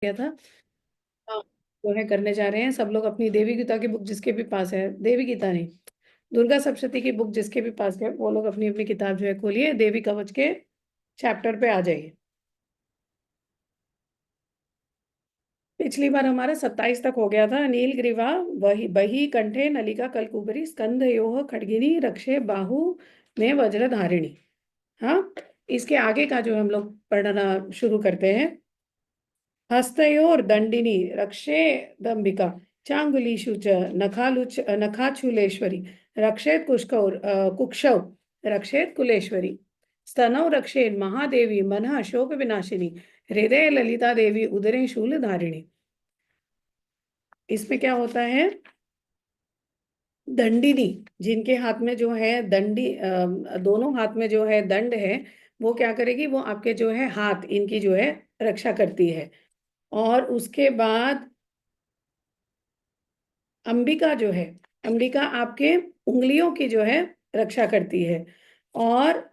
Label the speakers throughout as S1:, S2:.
S1: गया था। हाँ, जो है करने जा रहे हैं सब लोग अपनी देवी गीता की बुक जिसके भी पास है, देवी गीता नहीं, दुर्गा सप्तशती की बुक जिसके भी पास है, वो लोग अपनी अपनी किताब जो है खोलिए, देवी कवच के चैप्टर पे आ जाइए। पिछली बार हमारा 27 तक हो गया था। नील ग्रीवा वही बही कंठे नलिका कलकुबरी स्कंद योह खड्गिनी रक्षे बाहु में वज्रधारिणी। हाँ, इसके आगे का जो हम लोग पढ़ना शुरू करते हैं। हस्तयोर दंडिनी रक्षे दंबिका चांगुलीषु च नखाचूलेश्वरी रक्षेत कुशकौ कुक्षौ रक्षेत कुलेश्वरी स्तनौ रक्षेत महादेवी मनः शोक विनाशिनी हृदय ललिता देवी उदरे शूल धारिणी। इसमें क्या होता है? दंडिनी, जिनके हाथ में जो है दोनों हाथ में जो है दंड है, वो क्या करेगी? वो आपके जो है हाथ इनकी जो है रक्षा करती है। और उसके बाद अंबिका जो है, अंबिका आपके उंगलियों की जो है रक्षा करती है। और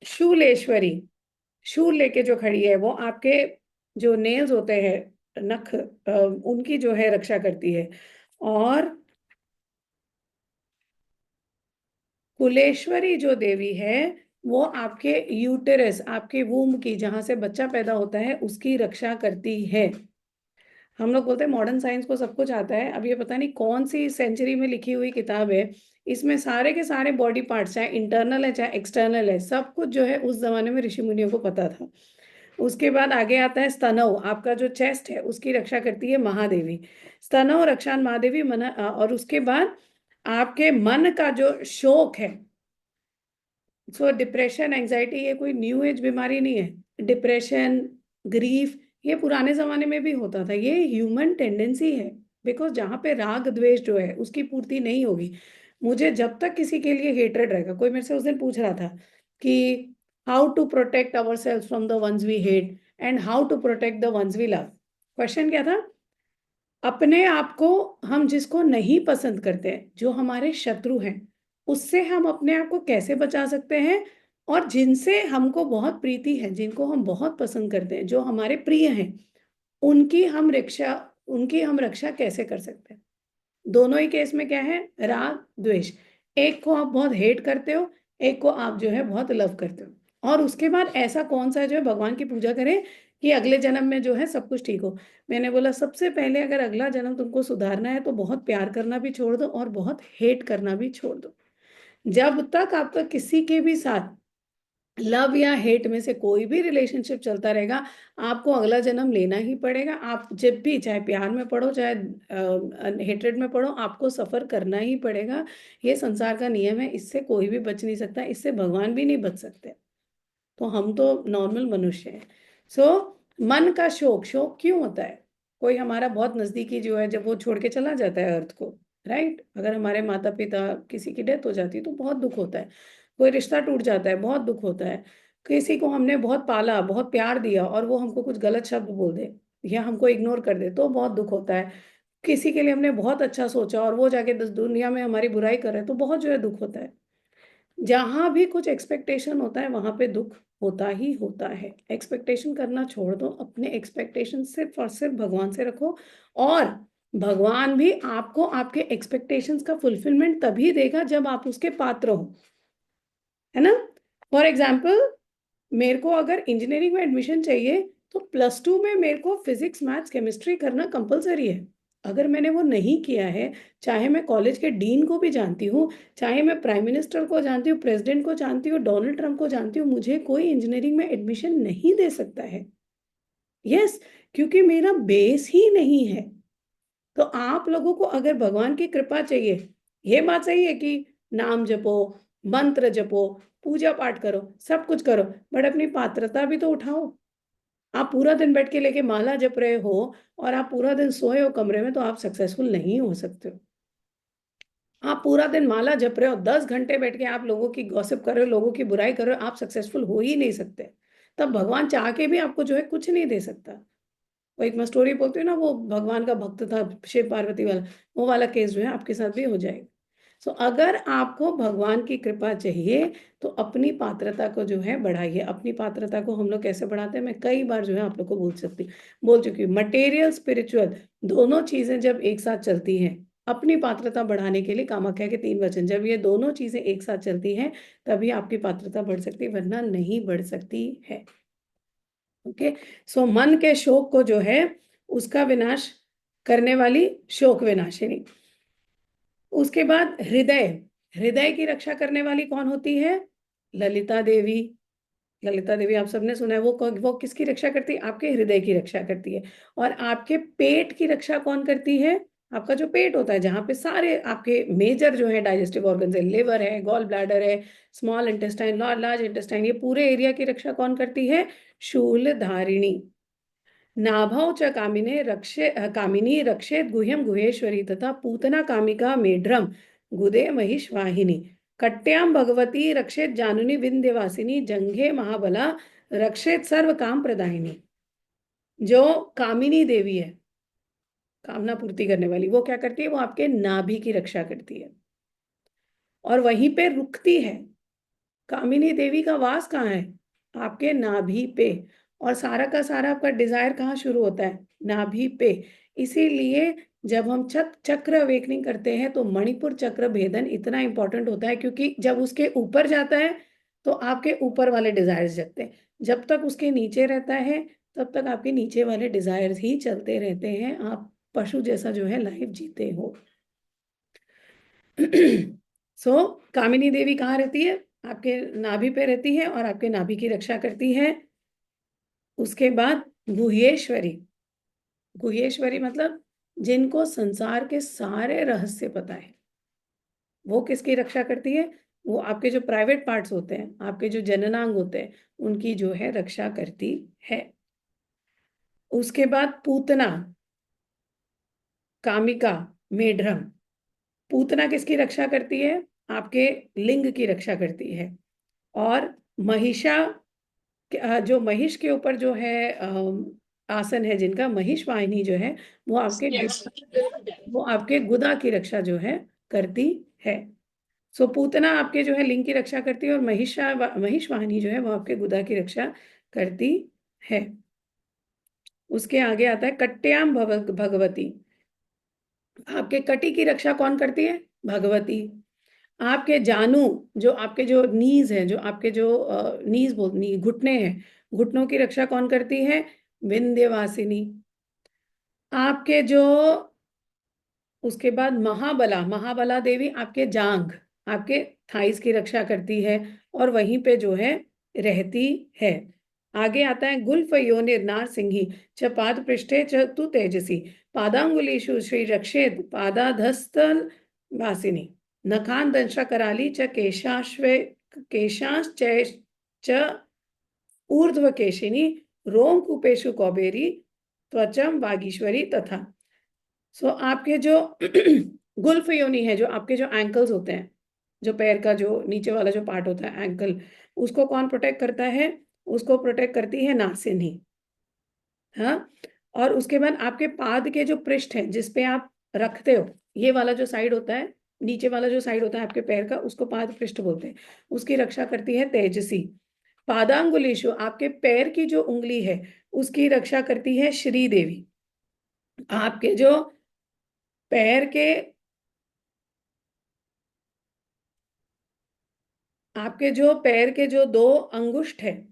S1: शूलेश्वरी, शूल लेके जो खड़ी है, वो आपके जो नेल्स होते हैं, नख, उनकी जो है रक्षा करती है। और कुलेश्वरी जो देवी है, वो आपके यूटेरस, आपके वूम की, जहां से बच्चा पैदा होता है, उसकी रक्षा करती है। हम लोग बोलते हैं मॉडर्न साइंस को सब कुछ आता है। अब ये पता नहीं कौन सी सेंचुरी में लिखी हुई किताब है, इसमें सारे के सारे बॉडी पार्ट्स, चाहे इंटरनल है चाहे एक्सटर्नल है, सब कुछ जो है उस जमाने में ऋषि मुनियों को पता था। उसके बाद आगे आता है स्तनव, आपका जो चेस्ट है उसकी रक्षा करती है महादेवी। स्तनव रक्षान महादेवी मन, और उसके बाद आपके मन का जो शोक है, सो डिप्रेशन एंजाइटी, ये कोई न्यू एज बीमारी नहीं है। डिप्रेशन, ग्रीफ, ये पुराने जमाने में भी होता था, ये ह्यूमन टेंडेंसी है। बिकॉज जहाँ पे राग द्वेष जो है उसकी पूर्ति नहीं होगी, मुझे जब तक किसी के लिए हेट्रेड रहेगा। कोई मेरे से उस दिन पूछ रहा था कि how to protect our self from the ones we hate and how to protect the ones we love. Question क्या था? अपने आप को, हम जिसको नहीं पसंद करते, जो हमारे शत्रु हैं, उससे हम अपने आप को कैसे बचा सकते हैं? और जिनसे हमको बहुत प्रीति है, जिनको हम बहुत पसंद करते हैं, जो हमारे प्रिय हैं, उनकी हम रक्षा उनकी हम रक्षा कैसे कर सकते हैं? दोनों ही केस में क्या है? राग द्वेष। एक को आप बहुत हेट करते हो, एक को आप जो है बहुत लव करते हो। और उसके बाद ऐसा कौन सा है जो है भगवान की पूजा करें कि अगले जन्म में जो है सब कुछ ठीक हो? मैंने बोला सबसे पहले अगर अगला जन्म तुमको सुधारना है तो बहुत प्यार करना भी छोड़ दो और बहुत हेट करना भी छोड़ दो। जब तक आपका किसी के भी साथ लव या हेट में से कोई भी रिलेशनशिप चलता रहेगा, आपको अगला जन्म लेना ही पड़ेगा। आप जब भी, चाहे प्यार में पढ़ो चाहे हेट्रेड में पढ़ो, आपको सफर करना ही पड़ेगा। ये संसार का नियम है, इससे कोई भी बच नहीं सकता, इससे भगवान भी नहीं बच सकते। तो हम तो नॉर्मल मनुष्य हैं। सो मन का शोक, शोक क्यों होता है? कोई हमारा बहुत नजदीकी जो है, जब वो छोड़ के चला जाता है अर्थ को, राइट, अगर हमारे माता पिता, किसी की डेथ हो जाती है तो बहुत दुख होता है। कोई रिश्ता टूट जाता है, बहुत दुख होता है। किसी को हमने बहुत पाला, बहुत प्यार दिया, और वो हमको कुछ गलत शब्द बोल दे या हमको इग्नोर कर दे तो बहुत दुख होता है। किसी के लिए हमने बहुत अच्छा सोचा और वो जाके दुनिया में हमारी बुराई कर रहे हैं तो बहुत जो है दुख होता है। जहां भी कुछ एक्सपेक्टेशन होता है वहां पे दुख होता ही होता है। एक्सपेक्टेशन करना छोड़ दो, अपने एक्सपेक्टेशन सिर्फ और सिर्फ भगवान से रखो। और भगवान भी आपको आपके एक्सपेक्टेशंस का फुलफिलमेंट तभी देगा जब आप उसके पात्र हो, है ना? फॉर एग्जाम्पल, मेरे को अगर इंजीनियरिंग में एडमिशन चाहिए तो +2 में मेरे को फिजिक्स मैथ्स केमिस्ट्री करना कंपलसरी है। अगर मैंने वो नहीं किया है, चाहे मैं कॉलेज के डीन को भी जानती हूँ, चाहे मैं प्राइम मिनिस्टर को जानती हूँ, प्रेसिडेंट को जानती हूँ, डोनाल्ड ट्रंप को जानती हूँ, मुझे कोई इंजीनियरिंग में एडमिशन नहीं दे सकता है। यस, क्योंकि मेरा बेस ही नहीं है। तो आप लोगों को अगर भगवान की कृपा चाहिए, ये बात सही है कि नाम जपो, मंत्र जपो, पूजा पाठ करो, सब कुछ करो, बट अपनी पात्रता भी तो उठाओ। आप पूरा दिन बैठ के लेके माला जप रहे हो और आप पूरा दिन सोए हो कमरे में, तो आप सक्सेसफुल नहीं हो सकते हो। आप पूरा दिन माला जप रहे हो, 10 घंटे बैठ के आप लोगों की गॉसिप कर रहे हो, लोगों की बुराई कर रहे हो, आप सक्सेसफुल हो ही नहीं सकते। तब भगवान चाह के भी आपको जो है कुछ नहीं दे सकता। वो एक मैं स्टोरी बोलती हूँ ना, वो भगवान का भक्त था शिव पार्वती वाला, वो वाला केस जो है आपके साथ भी हो जाएगा। सो अगर आपको भगवान की कृपा चाहिए तो अपनी पात्रता को जो है बढ़ाइए। अपनी पात्रता को हम लोग कैसे बढ़ाते हैं, मैं कई बार जो है आप लोग को बोल चुकी हूँ। मटेरियल स्पिरिचुअल दोनों चीजें जब एक साथ चलती हैं, अपनी पात्रता बढ़ाने के लिए कामाख्या के 3 वचन, जब ये दोनों चीजें एक साथ चलती हैं तभी आपकी पात्रता बढ़ सकती है, वरना नहीं बढ़ सकती है। ओके। सो मन के शोक को जो है उसका विनाश करने वाली शोक विनाशिनी। उसके बाद हृदय, हृदय की रक्षा करने वाली कौन होती है, ललिता देवी। ललिता देवी आप सबने सुना है, वो किसकी रक्षा करती है, आपके हृदय की रक्षा करती है। और आपके पेट की रक्षा कौन करती है, आपका जो पेट होता है जहां पे सारे आपके मेजर जो है डाइजेस्टिव ऑर्गन है, लिवर है, गॉल ब्लैडर है, स्मॉल इंटेस्टाइन, लार्ज इंटेस्टाइन, ये पूरे एरिया की रक्षा कौन करती है, शूल धारिणी। नाभौ च कामिनी रक्षेत गुह्यम गुहेश्वरी तथा पूतना कामिका मेढ्रम गुदे महिषवाहिनी। कट्याम भगवती रक्षेत जानुनी विंध्यवासिनी जंघे महाबला रक्षेत सर्व काम प्रदायिनी। जो कामिनी देवी है, कामना पूर्ति करने वाली, वो क्या करती है, वो आपके नाभि की रक्षा करती है और वहीं पे रुकती है। कामिनी देवी का वास कहाँ है, आपके नाभि पे। और सारा का सारा आपका डिजायर कहाँ शुरू होता है, नाभि पे। इसीलिए जब हम चक्र अवेकनिंग करते हैं तो मणिपुर चक्र भेदन इतना इंपॉर्टेंट होता है, क्योंकि जब उसके ऊपर जाता है तो आपके ऊपर वाले डिजायर्स जगते हैं। जब तक उसके नीचे रहता है तब तक आपके नीचे वाले डिजायर्स ही चलते रहते हैं, आप पशु जैसा जो है लाइफ जीते हो। सो कामिनी देवी कहाँ रहती है, आपके नाभि पे रहती है और आपके नाभि की रक्षा करती है। उसके बाद गुह्येश्वरी, गुह्येश्वरी मतलब जिनको संसार के सारे रहस्य पता है, वो किसकी रक्षा करती है, वो आपके जो प्राइवेट पार्ट्स होते हैं, आपके जो जननांग होते हैं, उनकी जो है रक्षा करती है। उसके बाद पूतना कामिका मेढ्रम। पूतना किसकी रक्षा करती है, आपके लिंग की रक्षा करती है। और महिषा, जो महिष के ऊपर जो है आसन है जिनका, महिष वाहिनी जो है वो आपके गुदा की रक्षा जो है करती है। सो पूतना आपके जो है लिंग की रक्षा करती है और महिष वाहिनी जो है वो आपके गुदा की रक्षा करती है। उसके आगे आता है कट्याम भगवती। आपके कटी की रक्षा कौन करती है, भगवती। आपके जानू, जो आपके जो नीज है, जो आपके जो घुटने हैं, घुटनों की रक्षा कौन करती है, विंध्यवासिनी। आपके जो, उसके बाद महाबला, महाबला देवी आपके जांघ, आपके थाइस की रक्षा करती है और वहीं पे जो है रहती है। आगे आता है गुल्फ योनिर नार सिंही च पाद पृष्ठे च तु तेजसी पादांगुलीषु श्री रक्षेत पादाधस्तल वासिनी नखान दंशा कराली च केशाश्च च ऊर्ध्व केशिनी रोम कुपेशु कौबेरी त्वचम वागीश्वरी तथा। सो आपके जो गुल्फ योनि है, जो आपके जो एंकल्स होते हैं, जो पैर का जो नीचे वाला जो पार्ट होता है एंकल, उसको कौन प्रोटेक्ट करता है, उसको प्रोटेक्ट करती है नासिनी। हाँ। और उसके बाद आपके पाद के जो पृष्ठ है जिसपे आप रखते हो, ये वाला जो साइड होता है, नीचे वाला जो साइड होता है आपके पैर का, उसको पाद पृष्ठ बोलते हैं, उसकी रक्षा करती है तेजसी। पादांगुलीशु, आपके पैर की जो उंगली है उसकी रक्षा करती है श्री देवी। आपके जो पैर के, आपके जो पैर के जो 2 अंगुष्ठ है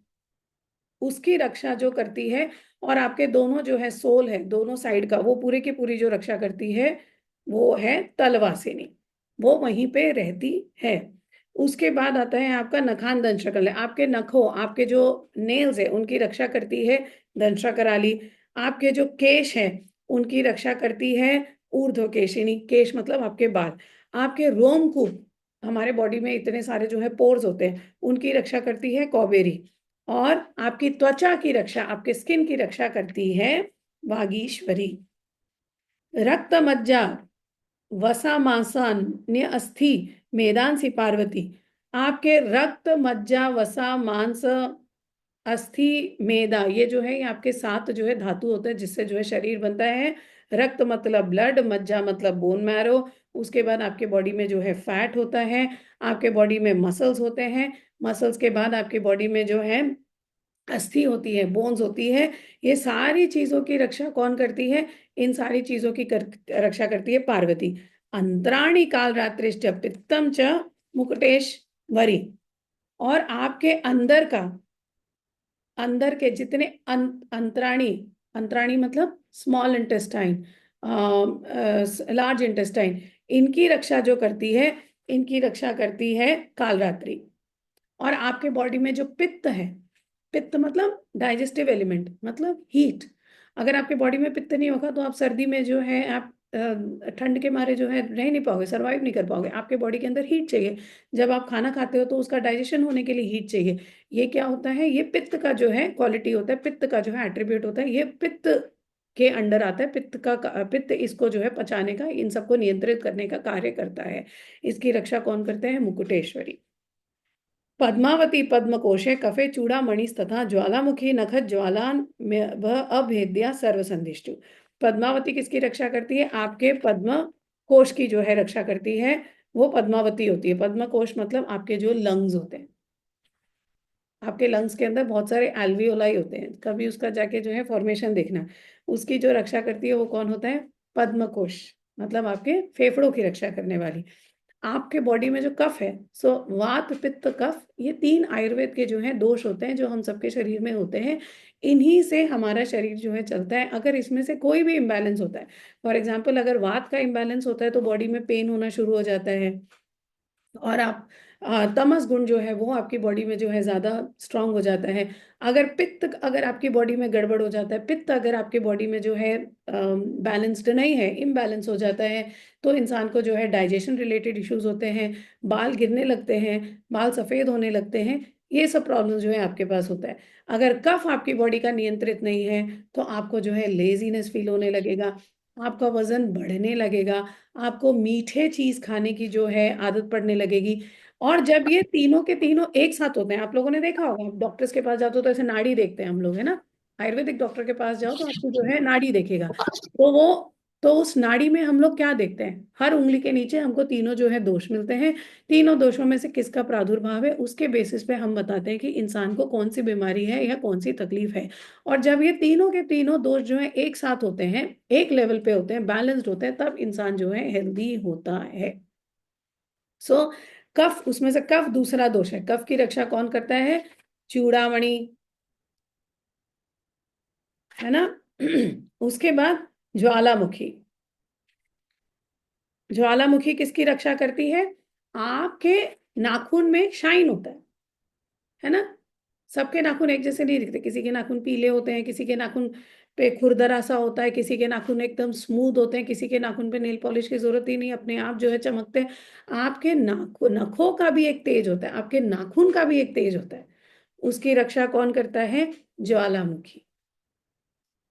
S1: उसकी रक्षा जो करती है, और आपके दोनों जो है सोल है दोनों साइड का, वो पूरे की पूरी जो रक्षा करती है वो है तलवासिनी, वो वहीं पे रहती है। उसके बाद आता है आपका नखान दंशकल, आपके नखों, आपके जो नेल्स है उनकी रक्षा करती है दंशा कराली। आपके जो केश है उनकी रक्षा करती है ऊर्ध्व केशिनी, केश मतलब आपके बाल। आपके रोमकूप, हमारे बॉडी में इतने सारे जो है पोर्स होते हैं, उनकी रक्षा करती है कौबेरी। और आपकी त्वचा की रक्षा, आपके स्किन की रक्षा करती है वागीश्वरी। रक्त मज्जा वसा मांसान्य अस्थि मेदांसी पार्वती। आपके रक्त मज्जा वसा मांस अस्थि मेदा, ये जो है ये आपके 7 जो है धातु होते हैं जिससे जो है शरीर बनता है। रक्त मतलब ब्लड, मज्जा मतलब बोन मैरो। उसके बाद आपके बॉडी में जो है फैट होता है, आपके बॉडी में मसल्स होते हैं, मसल्स के बाद आपके बॉडी में जो है अस्थि होती है, बोन्स होती है। ये सारी चीजों की रक्षा कौन करती है? इन सारी चीजों की रक्षा करती है पार्वती। अंतराणी काल रात्रिश्च पित्तम च मुकुटेश्वरी। और आपके अंदर का, अंदर के जितने अंतराणी, अंतराणी मतलब स्मॉल इंटेस्टाइन, लार्ज इंटेस्टाइन, इनकी रक्षा जो करती है, इनकी रक्षा करती है कालरात्रि। और आपके बॉडी में जो पित्त है, पित्त मतलब डाइजेस्टिव एलिमेंट मतलब हीट। अगर आपके बॉडी में पित्त नहीं होगा तो आप सर्दी में जो है आप ठंड के मारे जो है रह नहीं पाओगे, सरवाइव नहीं कर पाओगे। आपके बॉडी के अंदर हीट चाहिए। जब आप खाना खाते हो तो उसका डाइजेशन होने के लिए हीट चाहिए। ये क्या होता है? ये पित्त का जो है क्वालिटी होता है, पित्त का जो है एट्रीब्यूट होता है। ये पित्त के अंडर आता है। पित्त इसको जो है पचाने का, इन सबको नियंत्रित करने का कार्य करता है। इसकी रक्षा कौन करते हैं? मुकुटेश्वरी। पद्मावती पद्मकोशे कफे चूड़ामणि तथा ज्वालामुखी नखत ज्वाला अभेद्या सर्वसंधिष्टु। पद्मावती किसकी रक्षा करती है? आपके पद्म कोश की जो है रक्षा करती है, वो पद्मावती होती है। पद्म कोश मतलब आपके जो लंग्स होते हैं। आपके लंग्स के अंदर बहुत सारे एल्वियोलाई होते हैं, कभी उसका जाके जो है फॉर्मेशन देखना। उसकी जो रक्षा करती है वो कौन होता है? पद्म कोश। मतलब आपके फेफड़ों की रक्षा करने वाली। आपके बॉडी में जो कफ है, सो वात पित्त कफ, ये तीन आयुर्वेद के जो हैं दोष होते हैं जो हम सबके शरीर में होते हैं। इन्हीं से हमारा शरीर जो है चलता है। अगर इसमें से कोई भी इम्बैलेंस होता है, फॉर एग्जाम्पल अगर वात का इम्बैलेंस होता है तो बॉडी में पेन होना शुरू हो जाता है। और आप तमस गुण जो है वो आपकी बॉडी में जो है ज्यादा स्ट्रांग हो जाता है। अगर पित्त अगर आपकी बॉडी में गड़बड़ हो जाता है, पित्त अगर आपकी बॉडी में जो है बैलेंस्ड नहीं है, इम्बैलेंस हो जाता है, तो इंसान को जो है डाइजेशन रिलेटेड इश्यूज होते हैं, बाल गिरने लगते हैं, बाल सफेद होने लगते हैं। ये सब प्रॉब्लम जो है आपके पास होता है। अगर कफ आपकी बॉडी का नियंत्रित नहीं है तो आपको जो है लेजीनेस फील होने लगेगा, आपका वजन बढ़ने लगेगा, आपको मीठे चीज खाने की जो है आदत पड़ने लगेगी। और जब ये तीनों के तीनों एक साथ होते हैं, आप लोगों ने देखा होगा, डॉक्टर्स के पास जाते हो तो ऐसे नाड़ी देखते हैं हम लोग, है ना? आयुर्वेदिक डॉक्टर के पास जाओ तो आपको जो है नाड़ी देखेगा। तो वो, तो उस नाड़ी में हम लोग क्या देखते हैं? हर उंगली के नीचे हमको तीनों जो है दोष मिलते हैं। तीनों दोषों में से किसका प्रादुर्भाव है, उसके बेसिस पे हम बताते हैं कि इंसान को कौन सी बीमारी है या कौन सी तकलीफ है। और जब ये तीनों के तीनों दोष जो है एक साथ होते हैं, एक लेवल पे होते हैं, बैलेंस्ड होते हैं, तब इंसान जो है हेल्दी होता है। सो कफ, उसमें से कफ दूसरा दोष है। कफ की रक्षा कौन करता है? चूड़ामणि, है ना? उसके बाद ज्वालामुखी। ज्वालामुखी किसकी रक्षा करती है? आपके नाखून में शाइन होता है ना? सबके नाखून एक जैसे नहीं दिखते। किसी के नाखून पीले होते हैं, किसी के नाखून पे खुरदरा सा होता है, किसी के नाखून एकदम स्मूथ होते हैं, किसी के नाखून पे नेल पॉलिश की जरूरत ही नहीं, अपने आप जो है चमकते हैं। आपके नाखून, नखों का भी एक तेज होता है, आपके नाखून का भी एक तेज होता है। उसकी रक्षा कौन करता है? ज्वालामुखी।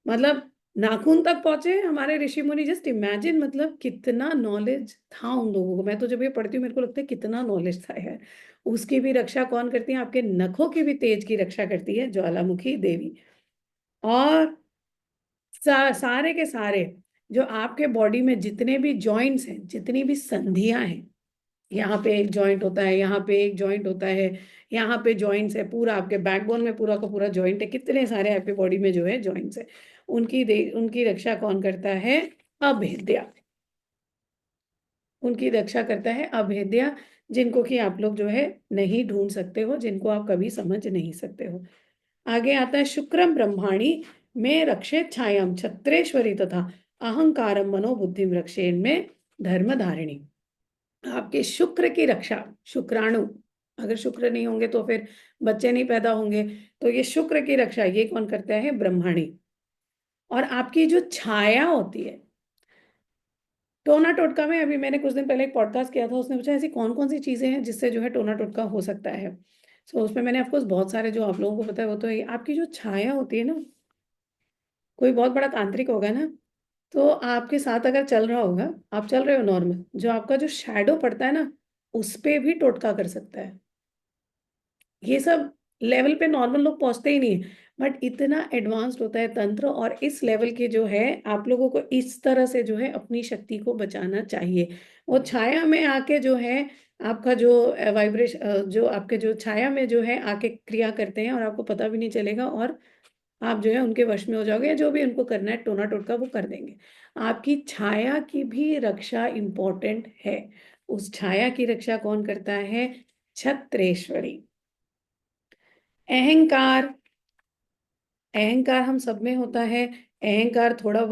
S1: मतलब नाखून तक पहुंचे हमारे ऋषि मुनि, जस्ट इमेजिन, मतलब कितना नॉलेज था उन लोगों को। मैं तो जब ये पढ़ती हूँ मेरे को लगता है कितना नॉलेज था यार। उसकी भी रक्षा कौन करती है? आपके नखों की भी तेज की रक्षा करती है ज्वालामुखी देवी। और सारे के सारे जो आपके बॉडी में जितने भी जॉइंट्स हैं, जितनी भी संधियां हैं, यहाँ पे एक जॉइंट होता है, यहाँ पे एक जॉइंट होता है, यहाँ पे जॉइंट्स है, पूरा आपके बैकबोन में पूरा का पूरा जॉइंट है, कितने सारे आपके बॉडी में जो है जॉइंट्स है, उनकी रक्षा कौन करता है? अभेद्या। उनकी रक्षा करता है अभेद्या, जिनको कि आप लोग जो है नहीं ढूंढ सकते हो, जिनको आप कभी समझ नहीं सकते हो। आगे आता है शुक्रम ब्रह्माणी में रक्षे छायाम छत्रेश्वरी तथा अहंकारम मनोबुद्धि रक्षेण में धर्म धारिणी। आपके शुक्र की रक्षा, शुक्राणु, अगर शुक्र नहीं होंगे तो फिर बच्चे नहीं पैदा होंगे। तो ये शुक्र की रक्षा ये कौन करता है? ब्रह्माणी। और आपकी जो छाया होती है, टोना टोटका में, अभी मैंने कुछ दिन पहले एक पॉडकास्ट किया था, उसने पूछा ऐसी कौन कौन सी चीजें हैं जिससे जो है टोना टोटका हो सकता है। सो उसमें मैंने ऑफकोर्स बहुत सारे जो आप लोगों को पता है वो तो है। आपकी जो छाया होती है ना, कोई बहुत बड़ा तांत्रिक होगा ना, तो आपके साथ अगर चल रहा होगा, आप चल रहे हो नॉर्मल, जो आपका जो शैडो पड़ता है ना, उस पे भी टोटका कर सकता है। ये सब लेवल पे नॉर्मल लोग पहुंचते ही नहीं है। बट इतना एडवांस्ड होता है तंत्र, और इस लेवल के जो है आप लोगों को इस तरह से जो है अपनी शक्ति को बचाना चाहिए। वो छाया में आके जो है आपका जो वाइब्रेशन, जो आपके जो छाया में जो है आके क्रिया करते हैं, और आपको पता भी नहीं चलेगा, और आप जो है उनके वश में हो जाओगे, या जो भी उनको करना है टोना टोटका वो कर देंगे। आपकी छाया की भी रक्षा इम्पोर्टेंट है। उस छाया की रक्षा कौन करता है? छत्रेश्वरी। अहंकार, अहंकार हम सब में होता है। अहंकार थोड़ा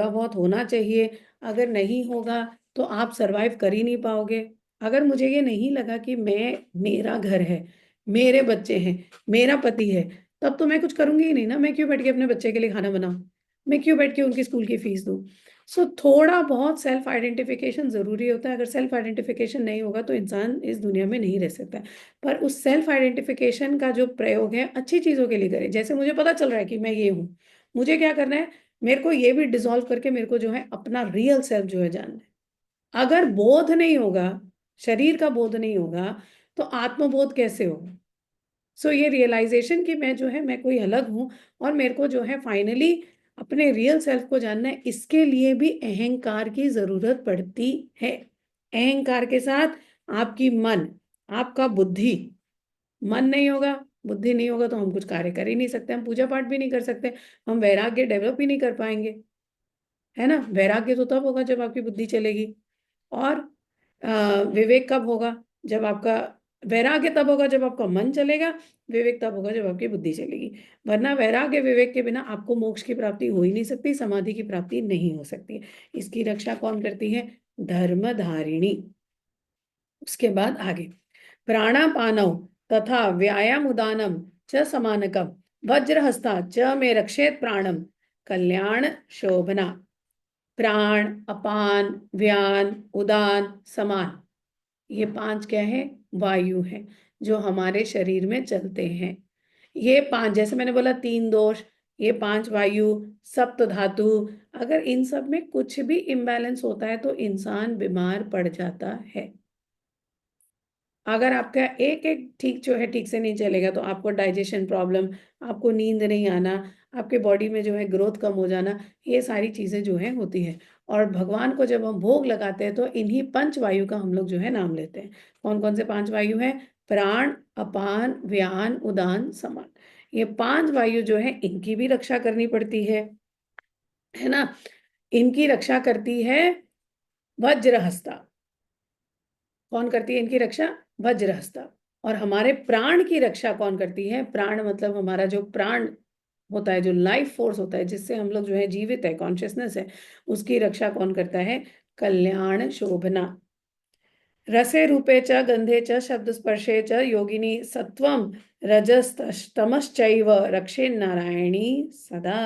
S1: बहुत होना चाहिए। अगर नहीं होगा तो आप सरवाइव कर ही नहीं पाओगे। अगर मुझे ये नहीं लगा कि मेरा घर है, मेरे बच्चे हैं, मेरा पति है, तब तो मैं कुछ करूंगी ही नहीं ना। मैं क्यों बैठ के अपने बच्चे के लिए खाना बनाऊं? मैं क्यों बैठ के उनकी स्कूल की फीस दूं? सो थोड़ा बहुत सेल्फ आइडेंटिफिकेशन जरूरी होता है। अगर सेल्फ आइडेंटिफिकेशन नहीं होगा तो इंसान इस दुनिया में नहीं रह सकता है। पर उस सेल्फ आइडेंटिफिकेशन का जो प्रयोग है अच्छी चीजों के लिए करें। जैसे मुझे पता चल रहा है कि मैं ये हूँ, मुझे क्या करना है? मेरे को ये भी डिसॉल्व करके मेरे को जो है अपना रियल सेल्फ जो है जानना है। अगर बोध नहीं होगा, शरीर का बोध नहीं होगा, तो आत्मबोध कैसे होगा? सो ये रियलाइजेशन कि मैं जो है मैं कोई अलग हूँ, और मेरे को जो है फाइनली अपने रियल सेल्फ को जानना है, इसके लिए भी अहंकार की जरूरत पड़ती है। अहंकार के साथ आपकी मन, आपका बुद्धि। मन नहीं होगा, बुद्धि नहीं होगा तो हम कुछ कार्य कर ही नहीं सकते, हम पूजा पाठ भी नहीं कर सकते, हम वैराग्य डेवलप ही नहीं कर पाएंगे। है ना? वैराग्य तो तब होगा जब आपकी बुद्धि चलेगी। और विवेक कब होगा? जब आपका वैराग्य तब होगा जब आपका मन चलेगा। विवेक तब होगा जब आपकी बुद्धि चलेगी। वरना वैराग्य विवेक के बिना आपको मोक्ष की प्राप्ति हो ही नहीं सकती, समाधि की प्राप्ति नहीं हो सकती। इसकी रक्षा कौन करती है? धर्मधारिणी। उसके बाद आगे, प्राणापानौ तथा व्यायाम उदानम च समानकम वज्रहस्ता च में रक्षेत प्राणम कल्याण शोभना। प्राण, अपान, व्यान, उदान, समान, ये पांच क्या है? वायु है, जो हमारे शरीर में चलते हैं। ये पांच, जैसे मैंने बोला तीन दोष, ये पांच वायु, सप्त धातु, अगर इन सब में कुछ भी इम्बैलेंस होता है तो इंसान बीमार पड़ जाता है। अगर आपका एक एक ठीक जो है ठीक से नहीं चलेगा तो आपको डाइजेशन प्रॉब्लम, आपको नींद नहीं आना, आपके बॉडी में जो है ग्रोथ कम हो जाना, ये सारी चीजें जो है होती हैं। और भगवान को जब हम भोग लगाते हैं तो इन्हीं पंच वायु का हम लोग जो है नाम लेते हैं। कौन कौन से पांच वायु हैं? प्राण, अपान, व्यान, उदान, समान। ये पांच वायु जो है इनकी भी रक्षा करनी पड़ती है ना? इनकी रक्षा करती है वज्रहस्ता। कौन करती है इनकी रक्षा? वज्रहस्ता। और हमारे प्राण की रक्षा कौन करती है? प्राण मतलब हमारा जो प्राण होता है, जो लाइफ फोर्स होता है, जिससे हम लोग जो है जीवित है, कॉन्शियसनेस है, उसकी रक्षा कौन करता है? कल्याण शोभना। रसे रूपे च गंधे च शब्द स्पर्शे च योगिनी सत्वम रजस्तमश्चैव रक्षे नारायणी सदा।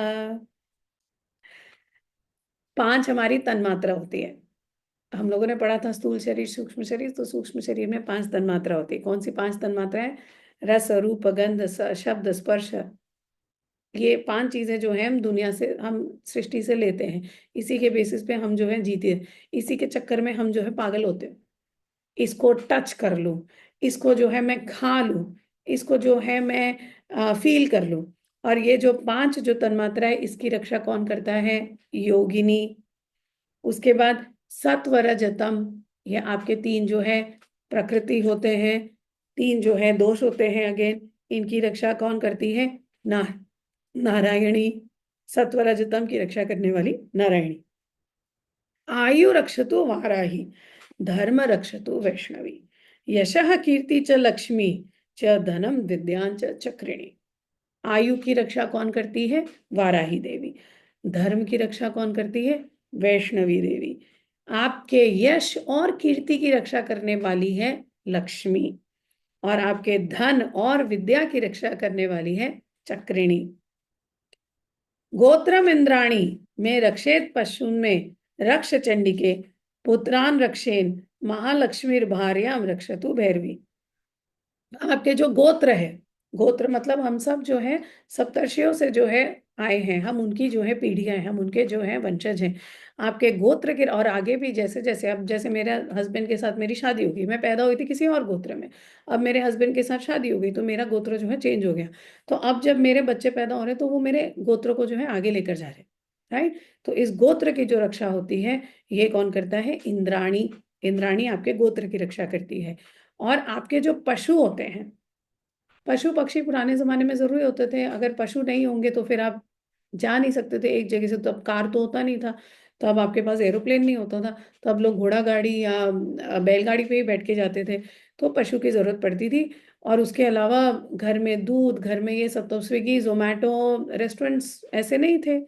S1: पांच हमारी तन्मात्रा होती है। हम लोगों ने पढ़ा था स्थूल शरीर सूक्ष्म शरीर, तो सूक्ष्म शरीर में पांच तन्मात्रा होती है। कौन सी पांच तन्मात्राएं? रस, रूप, गंध, शब्द, स्पर्श। ये पांच चीजें जो है हम दुनिया से, हम सृष्टि से लेते हैं। इसी के बेसिस पे हम जो है जीते हैं। इसी के चक्कर में हम जो है पागल होते हैं। इसको टच कर लूं, इसको जो है मैं खा लूं, इसको जो है मैं फील कर लूं। और ये जो पांच जो तन्मात्रा है इसकी रक्षा कौन करता है? योगिनी। उसके बाद सत्व रजतम, ये आपके तीन जो है प्रकृति होते हैं, तीन जो है दोष होते हैं अगेन, इनकी रक्षा कौन करती है? ना नारायणी। सत्व रजतम की रक्षा करने वाली नारायणी। आयु रक्षतु वाराही, धर्म रक्षतु वैष्णवी, यशः कीर्ति च लक्ष्मी च धनम विद्यां च चक्रिणी। आयु की रक्षा कौन करती है? वाराही देवी। धर्म की रक्षा कौन करती है? वैष्णवी देवी। आपके यश और कीर्ति की रक्षा करने वाली है लक्ष्मी। और आपके धन और विद्या की रक्षा करने वाली है चक्रिणी। गोत्रम इंद्राणी में रक्षेत पशुन में रक्ष चंडिके पुत्रान रक्षेन महालक्ष्मी भार्याम रक्षतु भैरवी। आपके जो गोत्र है, गोत्र मतलब हम सब जो है सप्तर्षियों से जो है आए हैं, हम उनकी जो है पीढ़ियां हैं, हम उनके जो है वंशज हैं। आपके गोत्र के और आगे भी जैसे जैसे, अब जैसे मेरे हस्बैंड के साथ मेरी शादी हो गई, मैं पैदा हुई थी किसी और गोत्र में, अब मेरे हस्बैंड के साथ शादी हो गई तो मेरा गोत्र जो है चेंज हो गया। तो अब जब मेरे बच्चे पैदा हो रहे हैं तो वो मेरे गोत्र को जो है आगे लेकर जा रहे हैं। राइट। तो इस गोत्र की जो रक्षा होती है, ये कौन करता है? इंद्राणी। इंद्राणी आपके गोत्र की रक्षा करती है। और आपके जो पशु होते हैं, पशु पक्षी पुराने जमाने में जरूरी होते थे, अगर पशु नहीं होंगे तो फिर आप जा नहीं सकते थे एक जगह से। तो अब कार तो होता नहीं था, तो अब आपके पास एरोप्लेन नहीं होता था, तो अब लोग घोड़ा गाड़ी या बैलगाड़ी पे ही बैठ के जाते थे। तो पशु की जरूरत पड़ती थी। और उसके अलावा घर में दूध, घर में ये सब, तो स्विगी जोमेटो रेस्टोरेंट्स ऐसे नहीं थे।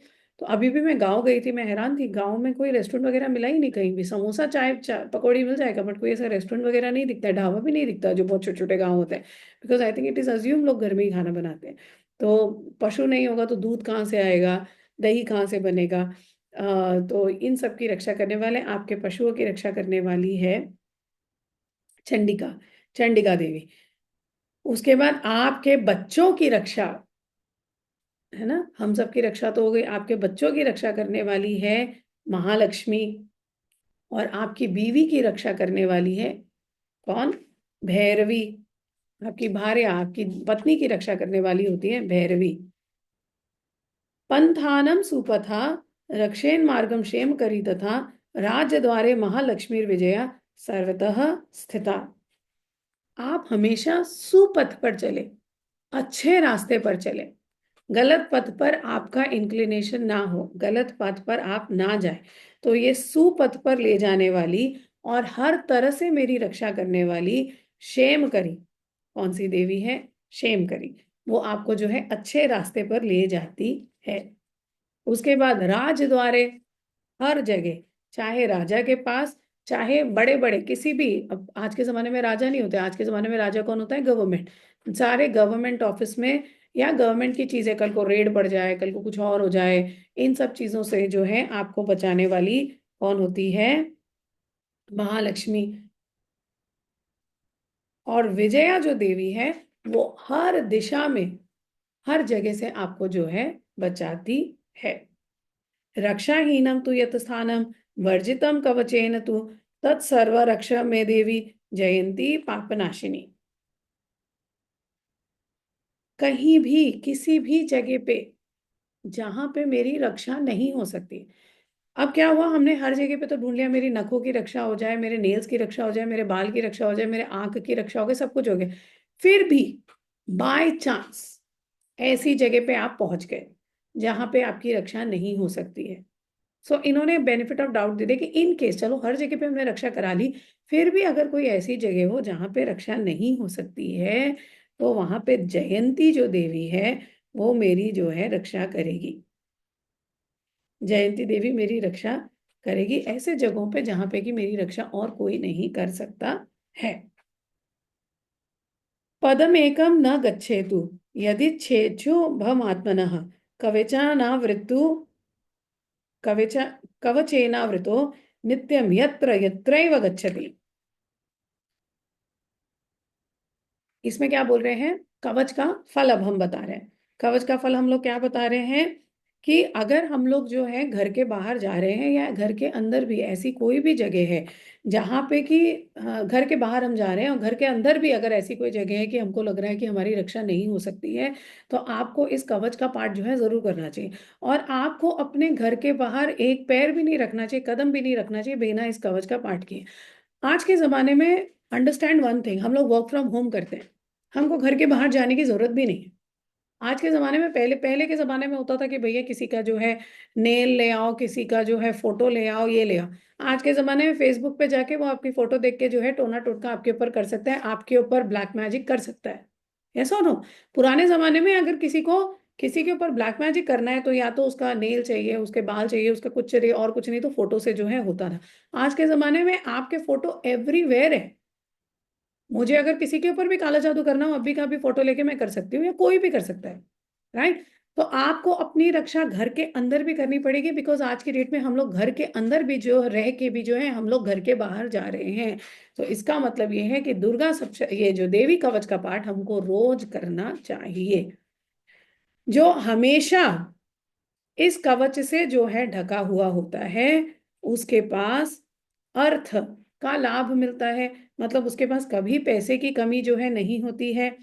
S1: तो अभी भी मैं गांव गई थी, मैं हैरान थी, गांव में कोई रेस्टोरेंट वगैरह मिला ही नहीं कहीं भी। समोसा चाय पकौड़ी मिल जाएगा, बट कोई ऐसा रेस्टोरेंट वगैरह नहीं दिखता, ढाबा भी नहीं दिखता, जो बहुत छोटे छोटे गाँव होते हैं। Because I think it is assume लोग घर में ही खाना बनाते हैं। तो पशु नहीं होगा तो दूध कहाँ से आएगा, दही कहाँ से बनेगा? तो इन सब की रक्षा करने वाले, आपके पशुओं की रक्षा करने वाली है चंडिका, चंडिका देवी। उसके बाद आपके बच्चों की रक्षा, है ना, हम सब की रक्षा तो हो गई, आपके बच्चों की रक्षा करने वाली है महालक्ष्मी। और आपकी बीवी की रक्षा करने वाली है कौन? भैरवी। आपकी भार्या, आपकी पत्नी की रक्षा करने वाली होती है भैरवी। पंथानम सुपथा रक्षेन मार्गम क्षेम करी तथा राज्य द्वारे महालक्ष्मी विजया सर्वतः स्थिता। आप हमेशा सुपथ पर चले, अच्छे रास्ते पर चले, गलत पथ पर आपका इंक्लिनेशन ना हो, गलत पथ पर आप ना जाए। तो ये सुपथ पर ले जाने वाली और हर तरह से मेरी रक्षा करने वाली क्षेम करी, कौन सी देवी है? क्षेम करी। वो आपको जो है अच्छे रास्ते पर ले जाती है। उसके बाद राज द्वारे, हर जगह, चाहे राजा के पास, चाहे बड़े बड़े किसी भी, अब आज के जमाने में राजा नहीं होते, आज के जमाने में राजा कौन होता है? गवर्नमेंट। सारे गवर्नमेंट ऑफिस में, या गवर्नमेंट की चीजें, कल को रेड पड़ जाए, कल को कुछ और हो जाए, इन सब चीजों से जो है आपको बचाने वाली कौन होती है? महालक्ष्मी। और विजया जो देवी है, वो हर दिशा में, हर जगह से आपको जो है बचाती है। रक्षाहीनम तु यत स्थानम वर्जितम कवचेन तु तत्सर्व रक्षा में देवी जयंती पापनाशिनी। कहीं भी किसी भी जगह पे जहां पे मेरी रक्षा नहीं हो सकती। अब क्या हुआ, हमने हर जगह पे तो ढूंढ लिया, मेरी नखों की रक्षा हो जाए, मेरे नेल्स की रक्षा हो जाए, मेरे बाल की रक्षा हो जाए, मेरे आंख की रक्षा हो गई, सब कुछ हो गया। फिर भी बाय चांस ऐसी जगह पे आप पहुंच गए जहां पे आपकी रक्षा नहीं हो सकती है। सो इन्होंने बेनिफिट ऑफ डाउट दे दिया कि इन केस, चलो हर जगह पे हमने रक्षा करा ली, फिर भी अगर कोई ऐसी जगह हो जहां पे रक्षा नहीं हो सकती है, तो वहां पे जयंती जो देवी है वो मेरी जो है रक्षा करेगी। जयंती देवी मेरी रक्षा करेगी ऐसे जगहों पे जहां पे कि मेरी रक्षा और कोई नहीं कर सकता है। पदम एकम न गच्छेतु यदि छेचो भमात्मनः कवचानावृत्तु कवच कवचेनावृतो नित्यम यत्र यत्रैव गच्छति। इसमें क्या बोल रहे हैं? कवच का फल अब हम बता रहे हैं। कवच का फल हम लोग क्या बता रहे हैं कि अगर हम लोग जो है घर के बाहर जा रहे हैं या घर के अंदर भी ऐसी कोई भी जगह है जहाँ पे कि घर के बाहर हम जा रहे हैं और घर के अंदर भी अगर ऐसी कोई जगह है कि हमको लग रहा है कि हमारी रक्षा नहीं हो सकती है, तो आपको इस कवच का पाठ जो है जरूर करना चाहिए। और आपको अपने घर के बाहर एक पैर भी नहीं रखना चाहिए, कदम भी नहीं रखना चाहिए बिना इस कवच का पाठ किए। आज के जमाने में अंडरस्टैंड वन थिंग, हम लोग वर्क फ्रॉम होम करते हैं, हमको घर के बाहर जाने की जरूरत भी नहीं है। आज के जमाने में, पहले पहले के जमाने में होता था कि भैया किसी का जो है नेल ले आओ, किसी का जो है फोटो ले आओ, ये ले आओ। आज के जमाने में फेसबुक पे जाके वो आपकी फोटो देख के जो है टोना टोटका आपके ऊपर कर सकता है, आपके ऊपर ब्लैक मैजिक कर सकता है। ऐसा नो, पुराने जमाने में अगर किसी को किसी के ऊपर ब्लैक मैजिक करना है तो या तो उसका नेल चाहिए, उसके बाल चाहिए, उसका कुछ चाहिए, और कुछ नहीं तो फोटो से जो है होता था। आज के जमाने में आपके फोटो एवरीवेयर है। मुझे अगर किसी के ऊपर भी काला जादू करना हो, अभी का भी फोटो लेके मैं कर सकती हूँ, या कोई भी कर सकता है। राइट। तो आपको अपनी रक्षा घर के अंदर भी करनी पड़ेगी, बिकॉज आज की डेट में हम लोग घर के अंदर भी जो रह के भी जो है हम लोग घर के बाहर जा रहे हैं। तो इसका मतलब ये है कि दुर्गा सब, ये जो देवी कवच का पाठ हमको रोज करना चाहिए। जो हमेशा इस कवच से जो है ढका हुआ होता है, उसके पास अर्थ का लाभ मिलता है। मतलब उसके पास कभी पैसे की कमी जो है नहीं होती है।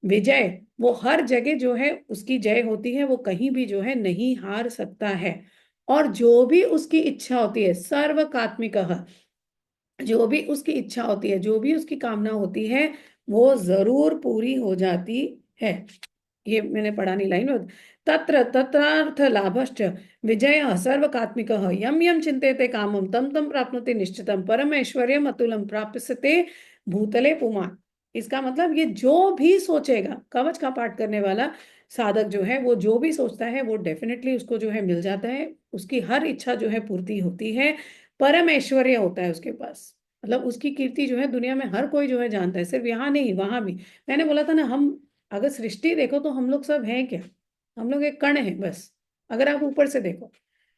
S1: विजय, वो हर जगह जो है उसकी जय होती है, वो कहीं भी जो है नहीं हार सकता है। और जो भी उसकी इच्छा होती है, सर्वकात्मिक, जो भी उसकी इच्छा होती है, जो भी उसकी कामना होती है, वो जरूर पूरी हो जाती है। ये मैंने पढ़ा नहीं लाइन में। तत्र तत्रार्थ लाभश्च विजय सर्वकात्मिक यम यम चिंतते कामम तम तम प्राप्नुते निश्चितम परम ऐश्वर्यम अतुलम प्राप्स्यते भूतले पुमान। इसका मतलब ये जो भी सोचेगा, कवच का पाठ करने वाला साधक जो है, वो जो भी सोचता है वो डेफिनेटली उसको जो है मिल जाता है। उसकी हर इच्छा जो है पूर्ति होती है। परम ऐश्वर्य होता है उसके पास। मतलब उसकी कीर्ति जो है दुनिया में हर कोई जो है जानता है, सिर्फ यहाँ नहीं वहां भी। मैंने बोला था ना, हम अगर सृष्टि देखो तो हम लोग सब हैं क्या? हम लोग एक कण है बस। अगर आप ऊपर से देखो,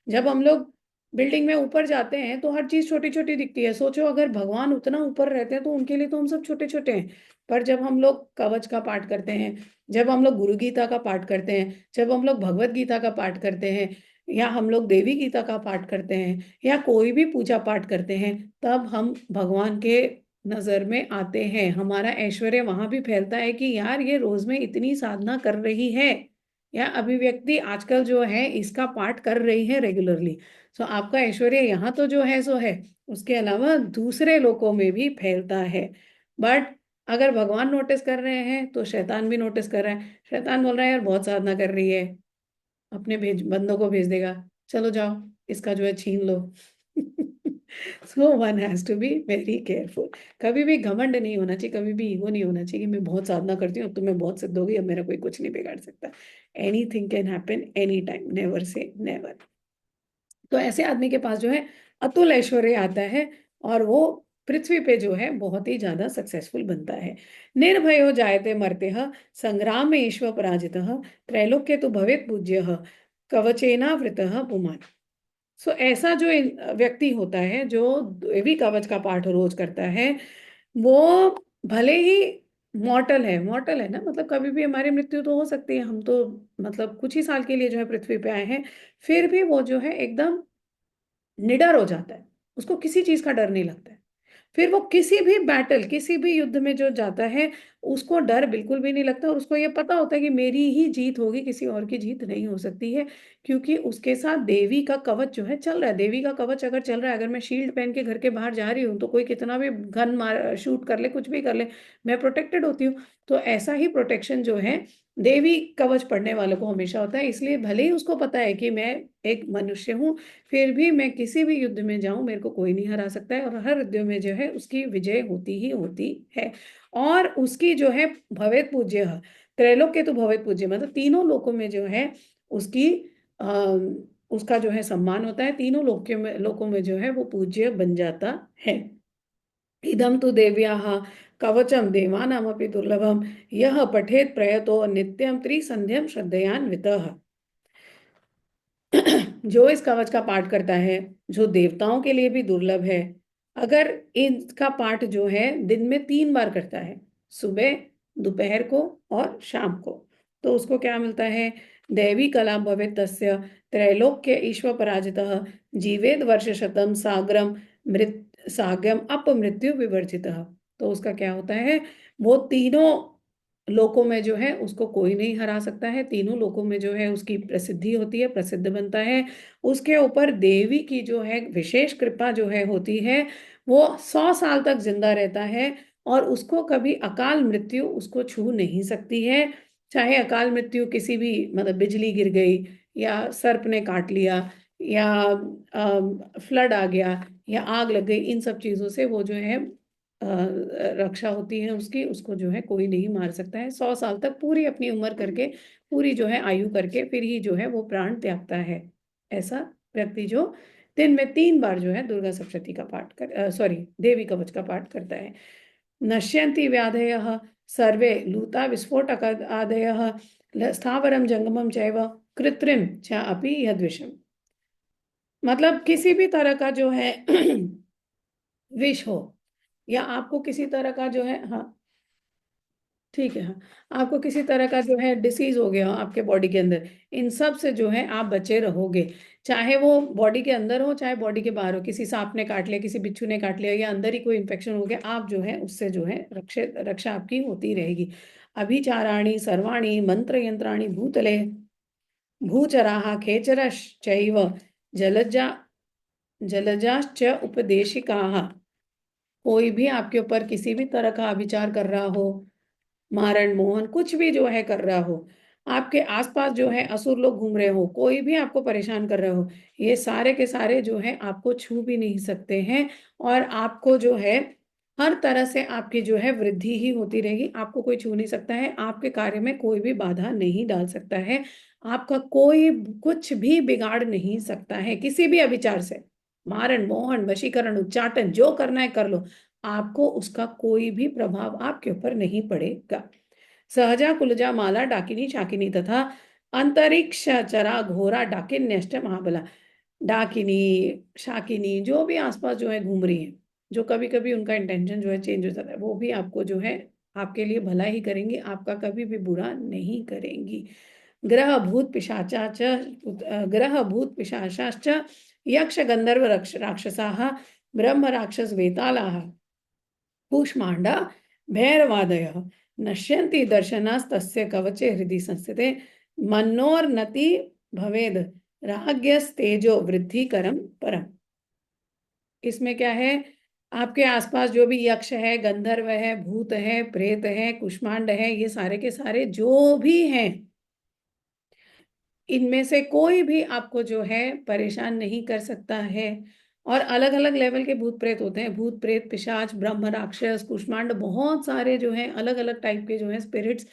S1: जब हम लोग बिल्डिंग में ऊपर जाते हैं तो हर चीज छोटी छोटी दिखती है। सोचो अगर भगवान उतना ऊपर रहते हैं तो उनके लिए तो हम सब छोटे छोटे हैं। पर जब हम लोग कवच का पाठ करते हैं, जब हम लोग गुरु गीता का पाठ करते हैं, जब हम लोग भगवत गीता का पाठ करते हैं, या हम लोग देवी गीता का पाठ करते हैं, या कोई भी पूजा पाठ करते हैं, तब हम भगवान के नजर में आते हैं। हमारा ऐश्वर्य वहां भी फैलता है कि यार ये रोज में इतनी साधना कर रही है, या अभिव्यक्ति आजकल जो है इसका पाठ कर रही है रेगुलरली। सो आपका ऐश्वर्य यहाँ तो जो है सो है, उसके अलावा दूसरे लोकों में भी फैलता है। बट अगर भगवान नोटिस कर रहे हैं तो शैतान भी नोटिस कर रहा है। शैतान बोल रहा है यार बहुत साधना कर रही है, अपने बंदों को भेज देगा, चलो जाओ इसका जो है छीन लो। So one has to be very careful. कभी भी घमंड नहीं होना चाहिए, कभी भी ईगो नहीं होना चाहिए कि मैं बहुत साधना करती हूँ, अब तो मैं बहुत सिद्ध हो गई, अब मेरा कोई कुछ नहीं बिगाड़ सकता। Anything can happen any time, never say never. तो ऐसे आदमी के पास जो है अतुल ऐश्वर्य आता है, और वो पृथ्वी पे जो है बहुत ही ज्यादा सक्सेसफुल बनता है। निर्भयो जायते मर्त्य संग्राम में ईश्वर पराजित त्रैलोक्य तो भवेत पूज्य कवचेनावृत पुमान। सो ऐसा जो व्यक्ति होता है जो देवी कवच का पाठ रोज करता है, वो भले ही मॉर्टल है, मॉर्टल है ना, मतलब कभी भी हमारी मृत्यु तो हो सकती है, हम तो मतलब कुछ ही साल के लिए जो है पृथ्वी पे आए हैं, फिर भी वो जो है एकदम निडर हो जाता है। उसको किसी चीज का डर नहीं लगता है। फिर वो किसी भी बैटल, किसी भी युद्ध में जो जाता है, उसको डर बिल्कुल भी नहीं लगता, और उसको ये पता होता है कि मेरी ही जीत होगी, किसी और की जीत नहीं हो सकती है। क्योंकि उसके साथ देवी का कवच जो है चल रहा है। देवी का कवच अगर चल रहा है, अगर मैं शील्ड पहन के घर के बाहर जा रही हूँ तो कोई कितना भी गन मार शूट कर ले, कुछ भी कर ले, मैं प्रोटेक्टेड होती हूँ। तो ऐसा ही प्रोटेक्शन जो है देवी कवच पढ़ने वालों को हमेशा होता है। इसलिए भले ही उसको पता है कि मैं एक मनुष्य हूँ, फिर भी मैं किसी भी युद्ध में जाऊं मेरे को कोई नहीं हरा सकता है, और हर युद्ध में जो है उसकी विजय होती ही होती है। और उसकी जो है भवेत पूज्य, त्रैलोक्य तो भवेत पूज्य, मतलब तीनों लोकों में जो है उसकी उसका जो है सम्मान होता है। तीनों लोकों में जो है वो पूज्य बन जाता है। इदम तो देव्याः कवचम देवानामपि दुर्लभम यह पठेत प्रयतो नित्यम त्रिसंध्यम श्रद्धयान्वितः। जो इस कवच का पाठ करता है, जो देवताओं के लिए भी दुर्लभ है, अगर इसका पाठ जो है दिन में 3 बार करता है, सुबह, दोपहर को और शाम को, तो उसको क्या मिलता है? दैवी कला भवेत् तस्य त्रैलोक्य ईश्वर पराजितः जीवेद वर्ष शतम साग्रम मृत साग्यम अपमृत्यु विवर्जितः। तो उसका क्या होता है? वो तीनों लोकों में जो है उसको कोई नहीं हरा सकता है। तीनों लोकों में जो है उसकी प्रसिद्धि होती है, प्रसिद्ध बनता है। उसके ऊपर देवी की जो है विशेष कृपा जो है होती है। वो 100 साल तक जिंदा रहता है, और उसको कभी अकाल मृत्यु उसको छू नहीं सकती है। चाहे अकाल मृत्यु किसी भी, मतलब बिजली गिर गई, या सर्प ने काट लिया, या फ्लड आ गया, या आग लग गई, इन सब चीजों से वो जो है रक्षा होती है उसकी। उसको जो है कोई नहीं मार सकता है। 100 साल तक पूरी अपनी उम्र करके, पूरी जो है आयु करके, फिर ही जो है वो प्राण त्यागता है। ऐसा व्यक्ति जो दिन में 3 बार जो है दुर्गा सप्तशती का पाठ कर, सॉरी, देवी कवच का पाठ करता है। नश्यन्ति व्याधयः सर्वे लूता विस्फोटक आदयः स्थावरम जंगमम चैव कृत्रिम च अपि यद्विषम। मतलब किसी भी तरह का जो है विष हो, या आपको किसी तरह का जो है, हाँ, ठीक है। हाँ, आपको किसी तरह का जो है डिसीज हो गया हो आपके बॉडी के अंदर, इन सब से जो है आप बचे रहोगे। चाहे वो बॉडी के अंदर हो चाहे बॉडी के बाहर हो, किसी सांप ने काट लिया, किसी बिच्छू ने काट लिया, या अंदर ही कोई इन्फेक्शन हो गया, आप जो है उससे जो है रक्षा आपकी होती रहेगी। अभिचाराणि सर्वाणि मंत्र यंत्राणि भूतले भूचराः खेचरश्चैव जलजा जलजाश्च उपदेशिकाः। कोई भी आपके ऊपर किसी भी तरह का अभिचार कर रहा हो, मारण मोहन कुछ भी जो है कर रहा हो, आपके आसपास जो है असुर लोग घूम रहे हो, कोई भी आपको परेशान कर रहे हो, ये सारे के सारे जो है आपको छू भी नहीं सकते हैं। और आपको जो है हर तरह से आपकी जो है वृद्धि ही होती रहेगी। आपको कोई छू नहीं सकता है, आपके कार्य में कोई भी बाधा नहीं डाल सकता है, आपका कोई कुछ भी बिगाड़ नहीं सकता है किसी भी अविचार से। मारण मोहन वशीकरण उच्चाटन जो करना है कर लो, आपको उसका कोई भी प्रभाव आपके ऊपर नहीं पड़ेगा। सहजा कुलजा माला डाकिनी शाकिनी तथा अंतरिक्ष चरा घोरा डाकिन न्यष्ट महाबला। डाकिनी शाकिनी जो भी आसपास जो है घूम रही है, जो कभी कभी उनका इंटेंशन जो है चेंज हो जाता है, वो भी आपको जो है आपके लिए भला ही करेंगी, आपका कभी भी बुरा नहीं करेंगी। ग्रह भूत पिशाचाच ग्रह भूत पिशाचाश्च यक्ष गंधर्व राक्षसाः ब्रह्म राक्षस वेतालाः कूष्मांडा भैरवादयः नश्यन्ति दर्शनास्तस्य कवचे हृदि संस्थिते मनोर्नति भवेद राज्ञस्तेजो वृद्धिकरम परम। इसमें क्या है, आपके आसपास जो भी यक्ष है, गंधर्व है, भूत है, प्रेत है, कुष्मांड है, ये सारे के सारे जो भी हैं, इनमें से कोई भी आपको जो है परेशान नहीं कर सकता है। और अलग अलग लेवल के भूत प्रेत होते हैं, भूत प्रेत पिशाच ब्रह्म राक्षस कुष्मांड, बहुत सारे जो हैं अलग अलग टाइप के जो हैं स्पिरिट्स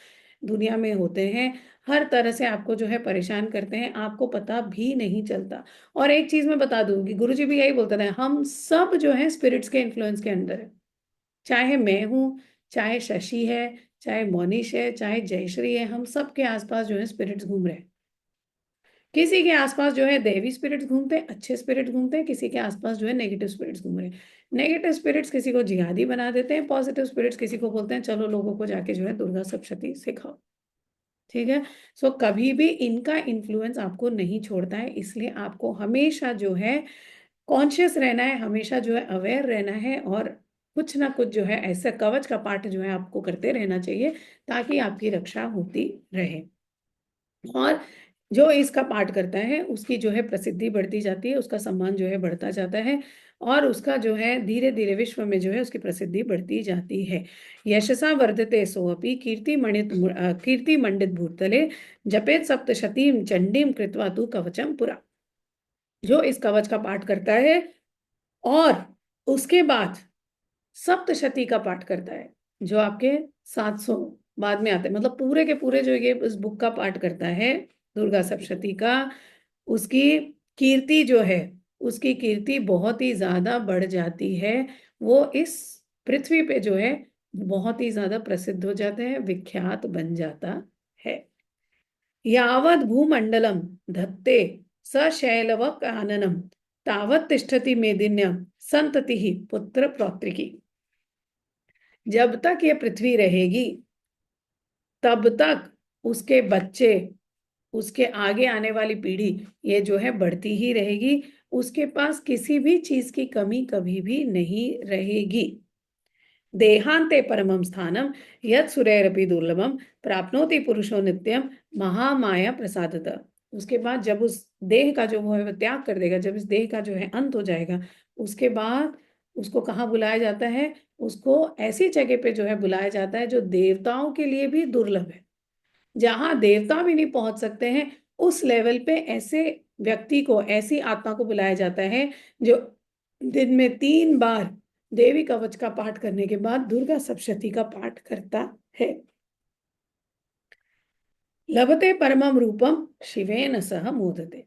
S1: दुनिया में होते हैं। हर तरह से आपको जो है परेशान करते हैं, आपको पता भी नहीं चलता। और एक चीज मैं बता दूंगी, गुरुजी भी यही बोलते थे, हम सब जो है स्पिरिट्स के इन्फ्लुएंस के अंदर है। चाहे मैं हूँ, चाहे शशि है, चाहे मोनिश है, चाहे जयश्री है, हम सब के आसपास जो है स्पिरिट्स घूम रहे हैं। किसी के आसपास जो है देवी स्पिरिट्स घूमते हैं, अच्छे स्पिरिट घूमते हैं, किसी के आसपास जो है नेगेटिव स्पिरिट्स घूम रहे हैं। नेगेटिव स्पिरिट्स किसी को जिहादी बना देते हैं, पॉजिटिव स्पिरिट्स किसी को बोलते हैं चलो लोगों को जाके जो है दुर्गा सप्तशती सिखाओ। ठीक है। सो कभी भी इनका इन्फ्लुएंस आपको नहीं छोड़ता है, इसलिए आपको हमेशा जो है कॉन्शियस रहना है, हमेशा जो है अवेयर रहना है, और कुछ ना कुछ जो है ऐसा कवच का पाठ जो है आपको करते रहना चाहिए, ताकि आपकी रक्षा होती रहे। और जो इसका पाठ करता है उसकी जो है प्रसिद्धि बढ़ती जाती है, उसका सम्मान जो है बढ़ता जाता है, और उसका जो है धीरे धीरे विश्व में जो है उसकी प्रसिद्धि बढ़ती जाती है। यशसा वर्धते सोऽपि कीर्ति मंडित भूतले जपेत सप्तशतीं चंडीम कृत्वा तु कवचम पुरा। जो इस कवच का पाठ करता है और उसके बाद सप्तशती का पाठ करता है, जो आपके 700 बाद में आते हैं, मतलब पूरे के पूरे जो ये इस बुक का पाठ करता है दुर्गा सप्तशती का, उसकी कीर्ति जो है, उसकी कीर्ति बहुत ही ज्यादा बढ़ जाती है। वो इस पृथ्वी पे जो है बहुत ही ज्यादा प्रसिद्ध हो जाते हैं, विख्यात बन जाता है। यावद् भूमंडलम धत्ते सशैलव काननम तावत् तिष्ठति मेदिन्यम संतति पुत्र पौत्रिकी। जब तक ये पृथ्वी रहेगी तब तक उसके बच्चे, उसके आगे आने वाली पीढ़ी ये जो है बढ़ती ही रहेगी, उसके पास किसी भी चीज की कमी कभी भी नहीं रहेगी। देहांते परमम स्थानम यत् सुरैरपि दुर्लभम प्राप्नोति पुरुषो नित्यम महामाया प्रसादतः। उसके बाद जब उस देह का जो वो है वो त्याग कर देगा, जब इस देह का जो है अंत हो जाएगा, उसके बाद उसको कहाँ बुलाया जाता है, उसको ऐसी जगह पे जो है बुलाया जाता है जो देवताओं के लिए भी दुर्लभ है, जहां देवता भी नहीं पहुंच सकते हैं, उस लेवल पे ऐसे व्यक्ति को, ऐसी आत्मा को बुलाया जाता है जो दिन में 3 बार देवी कवच का पाठ करने के बाद दुर्गा सप्तशती का पाठ करता है। लभते परमम रूपम शिवेन सह मोदते।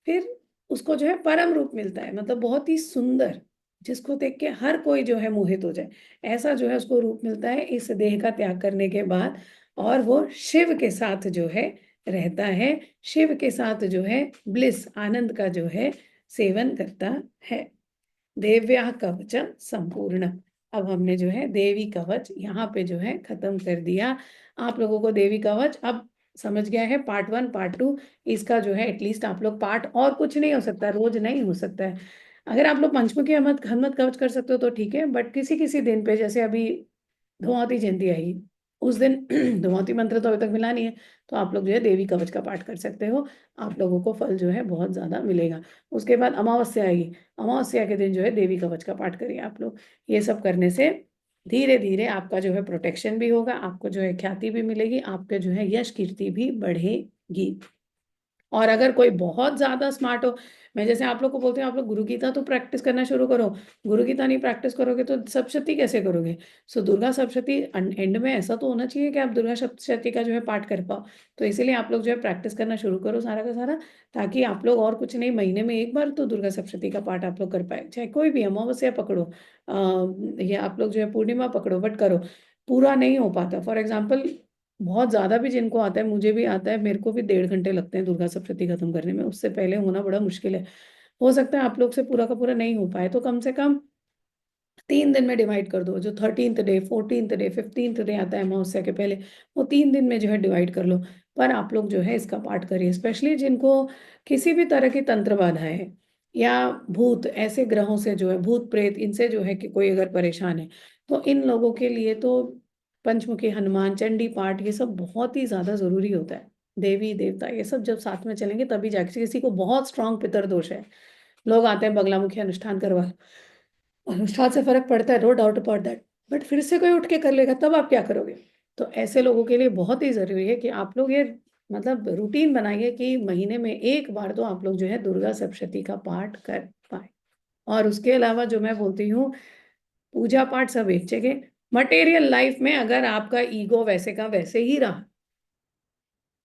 S1: फिर उसको जो है परम रूप मिलता है, मतलब बहुत ही सुंदर, जिसको देख के हर कोई जो है मोहित हो जाए, ऐसा जो है उसको रूप मिलता है इस देह का त्याग करने के बाद। और वो शिव के साथ जो है रहता है, शिव के साथ जो है ब्लिस आनंद का जो है सेवन करता है। देव्या कवचम संपूर्ण। अब हमने जो है देवी कवच यहाँ पे जो है खत्म कर दिया। आप लोगों को देवी कवच अब समझ गया है, पार्ट 1 पार्ट 2 इसका जो है एटलीस्ट आप लोग पार्ट, और कुछ नहीं हो सकता, रोज नहीं हो सकता है। अगर आप लोग पंचमुखी हनुमत हनुमत कवच कर सकते हो तो ठीक है, बट किसी किसी दिन पे, जैसे अभी धुआंती जयंती आई उस दिन धुआंती मंत्र तो अभी तक मिला नहीं है, तो आप लोग जो है देवी कवच का पाठ कर सकते हो। आप लोगों को फल जो है बहुत ज्यादा मिलेगा। उसके बाद अमावस्या आएगी, अमावस्या के दिन जो है देवी कवच का पाठ करिए आप लोग। ये सब करने से धीरे धीरे आपका जो है प्रोटेक्शन भी होगा, आपको जो है ख्याति भी मिलेगी, आपके जो है यश कीर्ति भी बढ़ेगी। और अगर कोई बहुत ज्यादा स्मार्ट हो, मैं जैसे आप लोग को बोलती हूँ आप लोग गुरु गीता तो प्रैक्टिस करना शुरू करो। गुरु गीता नहीं प्रैक्टिस करोगे तो सप्तशती कैसे करोगे? सो दुर्गा सप्तशती एंड में ऐसा तो होना चाहिए कि आप दुर्गा सप्तशती का जो है पाठ कर पाओ। तो इसीलिए आप लोग जो है प्रैक्टिस करना शुरू करो सारा का सारा, ताकि आप लोग, और कुछ नहीं, महीने में एक बार तो दुर्गा सप्तशती का पाठ आप लोग कर पाए, चाहे कोई भी अमावस्या पकड़ो या आप लोग जो है पूर्णिमा पकड़ो, बट करो। पूरा नहीं हो पाता, फॉर एग्जाम्पल बहुत ज्यादा भी जिनको आता है, मुझे भी आता है, मेरे को भी 1.5 घंटे लगते हैं दुर्गा सप्तशती खत्म करने में, उससे पहले होना बड़ा मुश्किल है। हो सकता है आप लोग से पूरा का पूरा नहीं हो पाए, तो कम से कम 3 दिन में डिवाइड कर दो, जो 13th day 14th day 15th day आता है अमावस्या के पहले, वो 3 दिन में जो है डिवाइड कर लो। पर आप लोग जो है इसका पाठ करिए, स्पेशली जिनको किसी भी तरह की तंत्र बाधा है या भूत, ऐसे ग्रहों से जो है, भूत प्रेत, इनसे जो है कि कोई अगर परेशान है, तो इन लोगों के लिए तो पंचमुखी हनुमान चंडी पाठ ये सब बहुत ही ज्यादा जरूरी होता है। देवी देवता ये सब जब साथ में चलेंगे तभी जाके, किसी को बहुत स्ट्रांग पितर दोष है, लोग आते हैं बगलामुखी अनुष्ठान करवा लो, अनुष्ठान से फर्क पड़ता है, no doubt about that, but फिर से कोई उठ के कर लेगा तब आप क्या करोगे? तो ऐसे लोगों के लिए बहुत ही जरूरी है कि आप लोग ये मतलब रूटीन बनाइए कि महीने में एक बार तो आप लोग जो है दुर्गा सप्तशती का पाठ कर पाए। और उसके अलावा जो मैं बोलती हूँ, पूजा पाठ सब एक जगह, मटेरियल लाइफ में अगर आपका ईगो वैसे का वैसे ही रहा,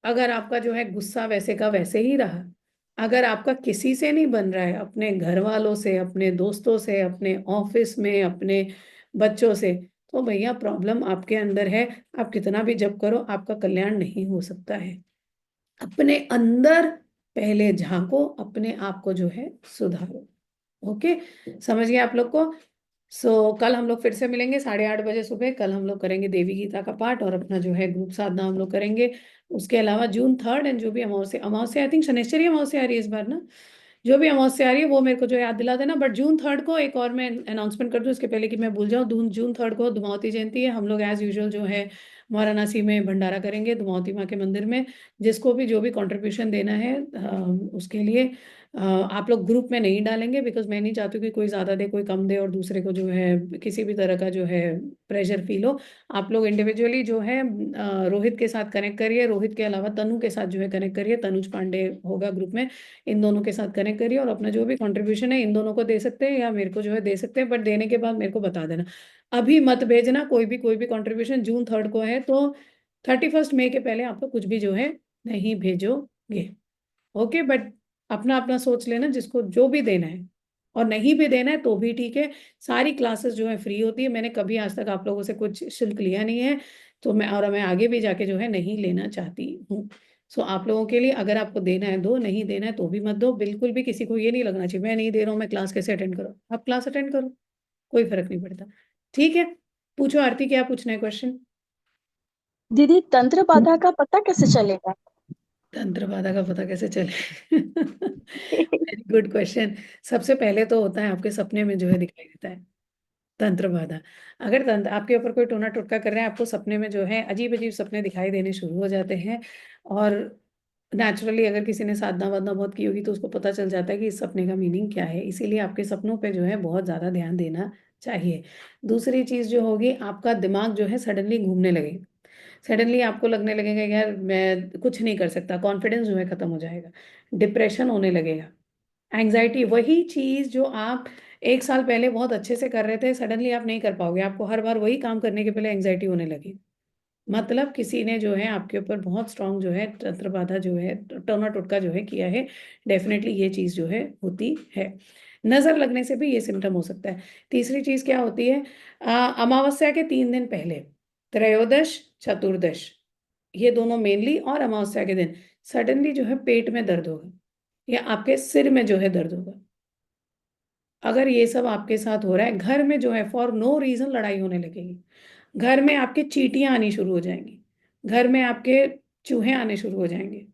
S1: अगर आपका जो है गुस्सा वैसे का वैसे ही रहा, अगर आपका किसी से नहीं बन रहा है, अपने घर वालों से, अपने दोस्तों से, अपने ऑफिस में, अपने बच्चों से, तो भैया प्रॉब्लम आपके अंदर है। आप कितना भी जप करो आपका कल्याण नहीं हो सकता है। अपने अंदर पहले झांको, अपने आप को जो है सुधारो। ओके, समझ गए आप लोग को? कल हम लोग फिर से मिलेंगे 8:30 बजे सुबह। कल हम लोग करेंगे देवी गीता का पाठ और अपना जो है ग्रुप साधना हम लोग करेंगे। उसके अलावा जून 3 एंड जो भी अमावस्या, अमावस्या आई थिंक शनिश्चरी अमावस्या आ रही है इस बार ना, जो भी अमावस्या आ रही है वो मेरे को जो याद दिला देना। बट जून 3 को एक और मैं अनाउंसमेंट कर दूं इसके पहले कि मैं भूल जाऊं, जून 3 को धुमावती जयंती है। हम लोग एज यूजुअल जो है वाराणसी में भंडारा करेंगे धुमावती माँ के मंदिर में। जिसको भी जो भी कंट्रीब्यूशन देना है उसके लिए आप लोग ग्रुप में नहीं डालेंगे, बिकॉज मैं नहीं चाहती कि कोई ज्यादा दे कोई कम दे और दूसरे को जो है किसी भी तरह का जो है प्रेशर फील हो। आप लोग इंडिविजुअली जो है रोहित के साथ कनेक्ट करिए, रोहित के अलावा तनु के साथ जो है कनेक्ट करिए, तनुज पांडे होगा ग्रुप में, इन दोनों के साथ कनेक्ट करिए और अपना जो भी कंट्रीब्यूशन है इन दोनों को दे सकते हैं या मेरे को जो है दे सकते हैं, बट देने के बाद मेरे को बता देना। अभी मत भेजना कोई भी कंट्रीब्यूशन, जून 3 को है तो 31 मई के पहले आप लोग कुछ भी जो है नहीं भेजोगे। ओके, बट अपना अपना सोच लेना जिसको जो भी देना है, और नहीं भी देना है तो भी ठीक है। सारी क्लासेस जो है फ्री होती है, मैंने कभी आज तक आप लोगों से कुछ शुल्क लिया नहीं है, तो मैं आगे भी जाके जो है नहीं लेना चाहती हूँ। आप लोगों के लिए अगर आपको देना है दो, नहीं देना है तो भी मत दो। बिल्कुल भी किसी को ये नहीं लगना चाहिए मैं नहीं दे रहा हूँ मैं क्लास कैसे अटेंड करूँ, आप क्लास अटेंड करो, कोई फर्क नहीं पड़ता। ठीक है, पूछो आरती क्या पूछना है क्वेश्चन।
S2: दीदी, तंत्र बाधा का पता कैसे चलेगा?
S1: तंत्र बाधा का पता कैसे चले? Very good question. सबसे पहले तो होता है आपके सपने में जो है दिखाई देता है तंत्र बाधा। अगर तंत्र आपके ऊपर कोई टोना टोटका कर रहा है, आपको सपने में जो है अजीब अजीब सपने दिखाई देने शुरू हो जाते हैं। और नेचुरली अगर किसी ने साधना वादना बहुत की होगी तो उसको पता चल जाता है कि इस सपने का मीनिंग क्या है, इसीलिए आपके सपनों पे जो है बहुत ज्यादा ध्यान देना चाहिए। दूसरी चीज जो होगी, आपका दिमाग जो है सडनली घूमने लगेगा। सडनली आपको लगने लगेगा यार मैं कुछ नहीं कर सकता, कॉन्फिडेंस जो है खत्म हो जाएगा, डिप्रेशन होने लगेगा, एंजाइटी, वही चीज जो आप 1 साल पहले बहुत अच्छे से कर रहे थे सडनली आप नहीं कर पाओगे, आपको हर बार वही काम करने के पहले एंजाइटी होने लगी। मतलब किसी ने जो है आपके ऊपर बहुत स्ट्रांग जो है तंत्र बाधा जो है, टोना टोटका जो है किया है। डेफिनेटली ये चीज जो है होती है। नजर लगने से भी ये सिम्टम हो सकता है। तीसरी चीज क्या होती है, अमावस्या के 3 दिन पहले, त्रयोदश चतुर्दश, ये दोनों मेनली, और अमावस्या के दिन सडनली जो है पेट में दर्द होगा या आपके सिर में जो है दर्द होगा। अगर ये सब आपके साथ हो रहा है, घर में जो है फॉर नो रीजन लड़ाई होने लगेगी, घर में आपके चींटियां आनी शुरू हो जाएंगी, घर में आपके चूहे आने शुरू हो जाएंगे,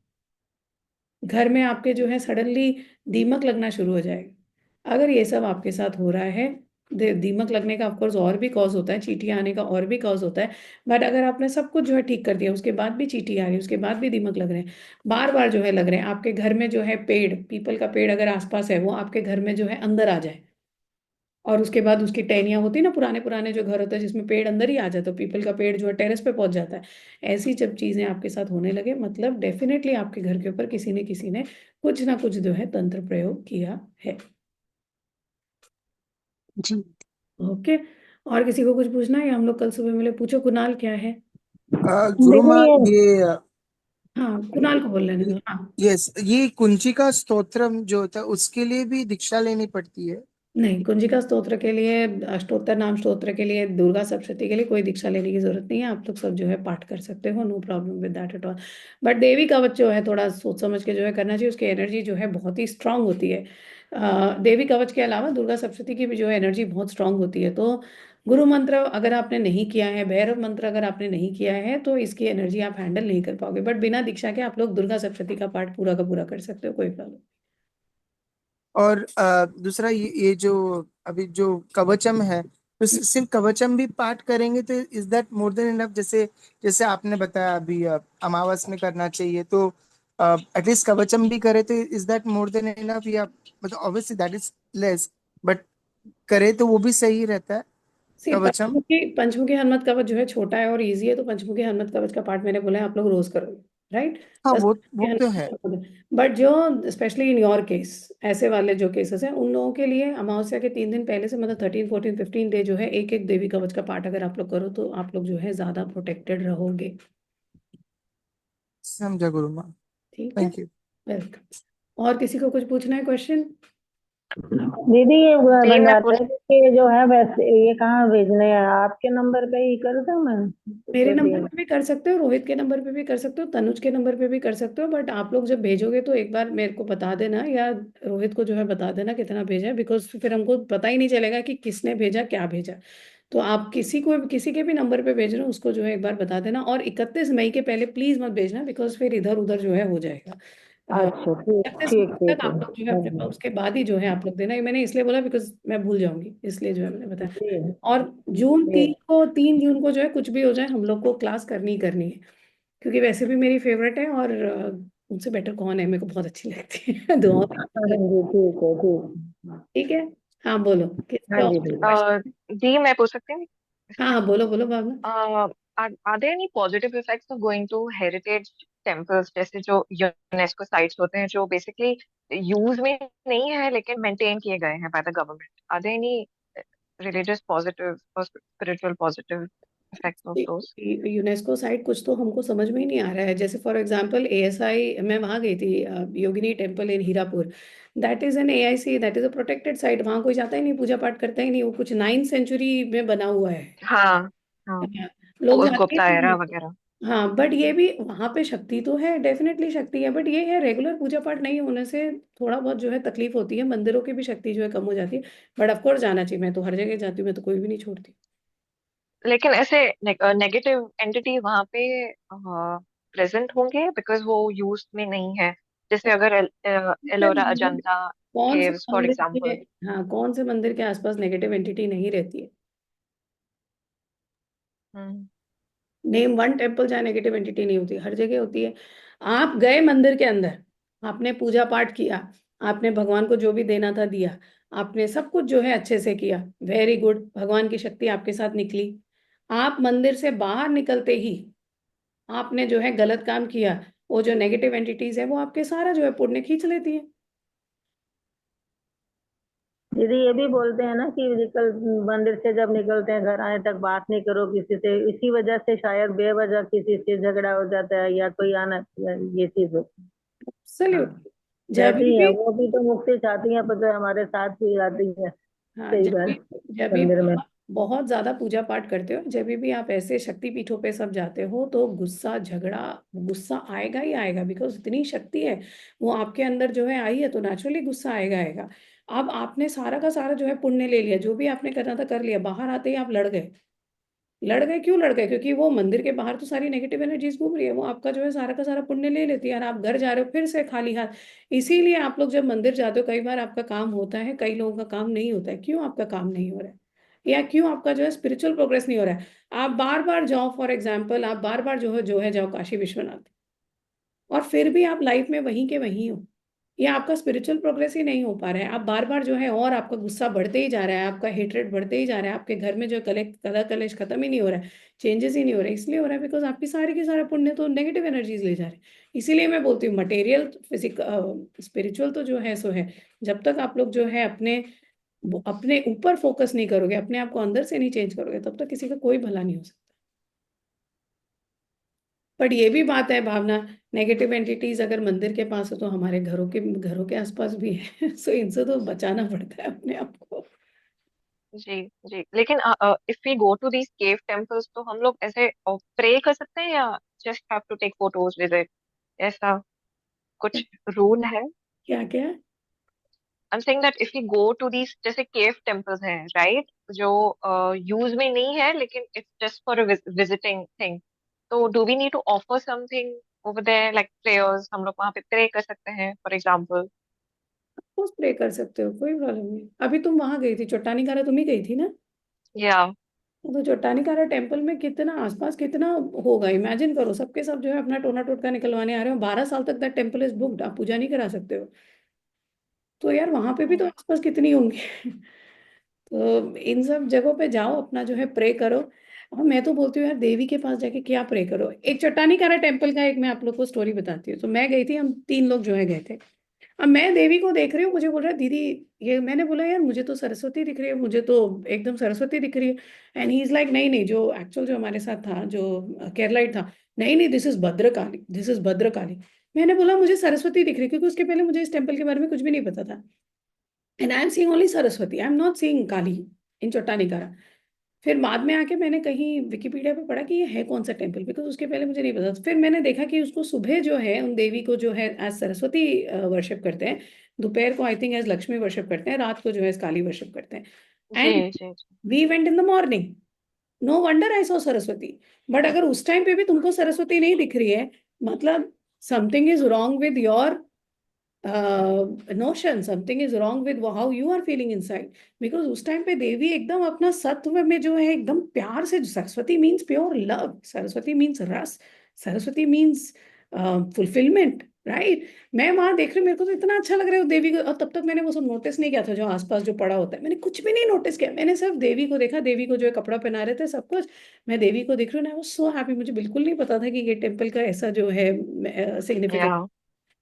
S1: घर में आपके जो है सडनली दीमक लगना शुरू हो जाएगा। अगर ये सब आपके साथ हो रहा है, दीमक लगने का ऑफकोर्स और भी कॉज होता है, चींटियां आने का और भी कॉज होता है, बट अगर आपने सब कुछ जो है ठीक कर दिया, उसके बाद भी चींटी आ रही है, उसके बाद भी दीमक लग रहे हैं, बार बार जो है लग रहे हैं, आपके घर में जो है पेड़, पीपल का पेड़ अगर आसपास है, वो आपके घर में जो है अंदर आ जाए, और उसके बाद उसकी टहनियां होती है ना, पुराने पुराने जो घर होते हैं जिसमें पेड़ अंदर ही आ जाता है, पीपल का पेड़ जो है टेरेस पे पहुंच जाता है, ऐसी जब चीजें आपके साथ होने लगे, मतलब डेफिनेटली आपके घर के ऊपर किसी ने कुछ ना कुछ जो है तंत्र प्रयोग किया है।
S2: जी।
S1: ओके। और किसी को कुछ पूछना है, या हम लोग कल सुबह मिले? पूछो, कुणाल क्या है?
S3: गुरु माँ,
S2: नहीं,
S3: ये
S1: हाँ, कुणाल को बोल लेने दो, हाँ।
S3: यस, ये कुंचिका स्तोत्रम जो होता है उसके लिए भी दीक्षा लेनी पड़ती है?
S1: नहीं, कुंजिका स्तोत्र के लिए, अष्टोत्तर नाम स्तोत्र के लिए, दुर्गा सप्तशती के लिए कोई दीक्षा लेने की जरूरत नहीं है, आप लोग सब जो है पाठ कर सकते हो, no problem with that at all. But देवी कवच जो है थोड़ा सोच समझ के जो है करना चाहिए, उसकी एनर्जी जो है बहुत ही स्ट्रांग होती है। देवी कवच के अलावा दुर्गा सप्तशती की भी जो है एनर्जी बहुत स्ट्रांग होती है, तो गुरु मंत्र अगर आपने नहीं किया है, भैरव मंत्र अगर आपने नहीं किया है, तो इसकी एनर्जी आप हैंडल नहीं कर पाओगे, बट बिना दीक्षा के आप लोग दुर्गा सप्तशती का पाठ पूरा का पूरा कर सकते हो, कोई प्रॉब्लम।
S3: और दूसरा, ये जो अभी जो कवचम है, तो सिर्फ कवचम भी पाठ करेंगे तो is that more than enough? जैसे जैसे आपने बताया अभी अमावस में करना चाहिए, तो एटलीस्ट कवचम भी करे तो is that more than enough, या मतलब obviously that is less, but करे तो वो भी सही रहता है
S1: सी
S3: कवचम?
S1: पंचमुखी हनुमत कवच जो है छोटा है और इजी है, तो पंचमुखी हनुमत कवच का पाठ मैंने बोला है आप लोग रोज करोगे, राइट?
S3: हाँ,
S1: बस
S3: वो तो है।
S1: बट जो स्पेशली इन योर केस, ऐसे वाले जो केसेस हैं, उन लोगों के लिए अमावस्या के 3 दिन पहले से, मतलब 13 14 15 डे जो है, एक एक देवी कवच का पाठ अगर आप लोग करो, तो आप लोग जो है ज्यादा प्रोटेक्टेड रहोगे।
S3: समझा गुरु माँ।
S1: ठीक है,
S3: थैंक यू।
S1: वेलकम। और किसी को कुछ पूछना है, क्वेश्चन?
S2: दीदी ये
S4: जी मैं पूछ
S2: भंडारे के जो है वैसे ये कहाँ भेजने हैं? आपके नंबर पे ही कर दूं मैं?
S1: मेरे नंबर
S2: पेटीएम?
S1: पे भी कर सकते हो, रोहित के नंबर पे भी कर सकते हो, तनुज के नंबर पे भी कर सकते हो, बट आप लोग जब भेजोगे तो एक बार मेरे को बता देना, या रोहित को जो है बता देना कितना भेजा है, बिकॉज फिर हमको पता ही नहीं चलेगा कि किसने भेजा, क्या भेजा। तो आप किसी के भी नंबर पे भेज रहे हो, उसको जो है एक बार बता देना, और 31 मई के पहले प्लीज मत भेजना, बिकॉज फिर इधर उधर जो है हो जाएगा।
S2: अच्छा, ठीक
S1: 31 मई
S2: ठीक
S1: तक
S2: ठीक है।
S1: आप लोग जो है
S2: हाँ
S1: अपने
S2: जी।
S1: उसके बाद ही जो है आप लोग देना, ये मैंने इसलिए बोला बिकॉज मैं भूल जाऊंगी, इसलिए जो है मैंने बताया।
S2: जी
S1: और जून
S2: जी।
S1: 3 जून को जो है कुछ भी हो जाए, हम लोग को क्लास करनी ही करनी है, क्योंकि वैसे भी मेरी फेवरेट है, और उनसे बेटर कौन है, मेरे को बहुत अच्छी लगती है दुआ।
S2: हाँ जी, ठीक है, ठीक।
S1: ठीक है। हाँ बोलो,
S2: हाँ
S1: किसका और
S2: जी
S1: कोई
S2: दीदी।
S1: क्वेश्चन?
S4: जी मैं पूछ सकती हूँ
S1: हाँ
S4: इसमें?
S1: हाँ, बोलो बोलो Bhavana.
S4: Are there any positive effects of going to heritage temples, जैसे जो यूनेस्को साइट्स होते हैं जो बेसिकली यूज में नहीं है लेकिन मेंटेन किए गए हैं by the government? Are there any religious positive और spiritual positive effects of those?
S1: UNESCO site कुछ तो हमको समझ में ही नहीं आ रहा है, जैसे फॉर एग्जांपल एएसआई, मैं वहाँ गई थी, Yogini temple in Hirapur, that is an AIC, that is a protected site, वहाँ कोई जाता ही नहीं, पूजा पाठ करता ही नहीं, वो कुछ 9th सेंचुरी में बना हुआ है।
S4: हाँ हाँ,
S1: हाँ, लोग जाते ही
S4: गुप्ता
S1: नहीं
S4: एरा
S1: हैं।
S4: वगैरह।
S1: हाँ, बट ये भी वहाँ पे शक्ति तो है, डेफिनेटली शक्ति है, बट ये है रेगुलर पूजा पाठ नहीं होने से थोड़ा बहुत जो है तकलीफ होती है, मंदिरों की भी शक्ति जो है कम हो जाती है, बट ऑफ कोर्स जाना चाहिए, मैं तो हर जगह जाती हूँ, मैं तो कोई भी नहीं छोड़ती।
S4: लेकिन ऐसे नेगेटिव एंटिटी वहां पे प्रेजेंट होंगे बिकॉज वो यूज में नहीं है? जैसे अगर
S1: से
S4: एलोरा
S1: मंदिर
S4: अजंता
S1: कौन से
S4: केव्स फॉर
S1: मंदिर के,
S4: एग्जांपल।
S1: हाँ, कौन से मंदिर के आसपास नेगेटिव एंटिटी नहीं रहती है?
S4: हम्म।
S1: नेम वन टेम्पल जहाँ नेगेटिव एंटिटी नहीं होती, हर जगह होती है। आप गए मंदिर के अंदर, आपने पूजा पाठ किया, आपने भगवान को जो भी देना था दिया, आपने सब कुछ जो है अच्छे से किया, वेरी गुड, भगवान की शक्ति आपके साथ निकली। आप मंदिर से बाहर निकलते ही आपने जो है गलत काम किया, वो जो नेगेटिव एंटिटीज है वो आपके सारा जो है पुण्य खींच लेती है।
S2: दीदी ये भी बोलते हैं ना कि निकल मंदिर से जब निकलते हैं घर आने तक बात नहीं करो किसी से, इसी वजह से शायद बेवजह किसी से झगड़ा हो जाता है या कोई आना, ये चीज होती है। हाँ,
S1: एब्सोल्युटली। जब
S2: रहती है
S1: भी,
S2: वो भी तो मुक्ति चाहती है, पता है हमारे साथ भी आती है
S1: हाँ,
S2: कई बार
S1: जब भी
S2: मंदिर में।
S1: आप बहुत ज्यादा पूजा पाठ करते हो, जब भी आप ऐसे शक्ति पीठों पे सब जाते हो, तो गुस्सा झगड़ा, गुस्सा आएगा ही आएगा, बिकॉज इतनी शक्ति है वो आपके अंदर जो है आई है, तो नेचुरली गुस्सा आएगा आएगा। अब आपने सारा का सारा जो है पुण्य ले लिया, जो भी आपने करना था कर लिया, बाहर आते ही आप लड़ गए। लड़ गए क्यों लड़ गए? क्योंकि वो मंदिर के बाहर तो सारी नेगेटिव एनर्जीज घूम रही है, वो आपका जो है सारा का सारा पुण्य ले लेती है, और आप घर जा रहे हो फिर से खाली हाथ। इसीलिए आप लोग जब मंदिर जाते हो, कई बार आपका काम होता है, कई लोगों का काम नहीं होता है। क्यों आपका काम नहीं हो रहा है? या क्यों आपका जो है स्पिरिचुअल प्रोग्रेस नहीं हो रहा है? आप बार बार जाओ, फॉर एग्जाम्पल आप बार बार जो है जाओ काशी विश्वनाथ, और फिर भी आप लाइफ में वहीं के वहीं हो, या आपका स्पिरिचुअल प्रोग्रेस ही नहीं हो पा रहा है। आप बार बार जो है, और आपका गुस्सा बढ़ते ही जा रहा है, आपका हेटरेट बढ़ते ही जा रहा है, आपके घर में जो कलह कलेश खत्म ही नहीं हो रहा है, चेंजेस ही नहीं हो रहे। इसलिए हो रहा है बिकॉज आपकी सारी की सारा पुण्य तो नेगेटिव एनर्जीज ले जा रहे हैं। इसीलिए मैं बोलती हूँ मटेरियल फिजिक स्पिरिचुअल तो जो है सो है। जब तक आप लोग जो है अपने अपने ऊपर फोकस नहीं करोगे, अपने आप को अंदर से नहीं चेंज करोगे, तब तक किसी का कोई भला नहीं हो सकता। बट ये भी बात है भावना, नेगेटिव एंटिटीज अगर मंदिर के पास है तो हमारे घरों के आसपास भी है। सो इनसे तो बचाना पड़ता है अपने आप को।
S4: जी जी, लेकिन if we go to these cave temples तो हम लोग ऐसे प्रे कर सकते हैं, या just have to take photos visit, ऐसा कुछ रूल है?
S1: क्या क्या?
S4: I am saying that if we go to these जैसे केव टेम्पल्स हैं, राइट, जो यूज में नहीं है लेकिन it's just for visiting thing, तो do we need to offer something over there like prayers? हम लोग वहां पे प्रे कर सकते हैं फॉर एग्जांपल?
S1: पोस्ट प्ले कर सकते हो, कोई प्रॉब्लम नहीं। अभी तुम वहां गई थी चोटानी कारा, तुम ही गई थी ना?
S4: या
S1: तो चोटानी कारा टेम्पल में कितना आसपास कितना होगा, इमेजिन करो, सबके सब जो है अपना टोना टोटका निकलवाने आ रहे हो, 12 साल तक दैट टेम्पल इज बुक्ड, आप पूजा नहीं करा सकते हो। तो यार वहां पे भी तो आसपास कितनी होंगी। तो इन सब जगहों पे जाओ, अपना जो है प्रे करो। और मैं तो बोलती हूँ यार, देवी के पास जाके क्या प्रे करो। एक चट्टानी कारा टेम्पल का एक मैं आप लोग को स्टोरी बताती हूँ। तो मैं गई थी, हम 3 लोग जो है गए थे। अब मैं देवी को देख रही हूँ, मुझे बोल रहा है दीदी, ये मैंने बोला यार मुझे तो सरस्वती दिख रही है, मुझे तो एकदम सरस्वती दिख रही है। एंड ही इज लाइक नहीं नहीं, जो एक्चुअल जो हमारे साथ था, जो केरलाइट था, नहीं नहीं this is Bhadrakali, this is Bhadrakali. मैंने बोला मुझे सरस्वती दिख रही है, क्योंकि उसके पहले मुझे इस टेम्पल के बारे में कुछ भी नहीं पता था। And I am seeing only Saraswati, I am not seeing Kali in Chottanikkara. फिर बाद में आके मैंने कहीं विकिपीडिया पे पढ़ा कि ये है कौन सा टेम्पल, बिकॉज उसके पहले मुझे नहीं पता था। फिर मैंने देखा कि उसको सुबह जो है उन देवी को जो है एज सरस्वती वर्शिप करते हैं, दोपहर को I think as Lakshmi worship करते हैं, रात को जो है एज काली वर्शिप करते हैं।
S4: जी
S1: एंड
S4: जी जी।
S1: We went in the morning, no wonder I saw Saraswati. But अगर उस टाइम पे भी तुमको सरस्वती नहीं दिख रही है, मतलब something is wrong with your notion, something is wrong with how you are feeling inside, because उस टाइम पे देवी एकदम अपना सत्व में जो है एकदम प्यार से, Saraswati means pure love, Saraswati means रस, सरस्वती मीन्स फुलफिलमेंट, राइट? मैं वहां देख रही हूँ, मेरे को तो इतना अच्छा लग रहा है उस देवी को। और तब तक मैंने वो सब नोटिस नहीं किया था जो आसपास जो पड़ा होता है, मैंने कुछ भी नहीं नोटिस किया, मैंने सिर्फ देवी को देखा, देवी को जो है कपड़ा पहना रहे थे सब कुछ, मैं देवी को देख रही हूँ ना, वो सो हैप्पी। मुझे बिल्कुल नहीं पता था कि ये टेम्पल का ऐसा जो है सिग्निफिकेंस।
S4: या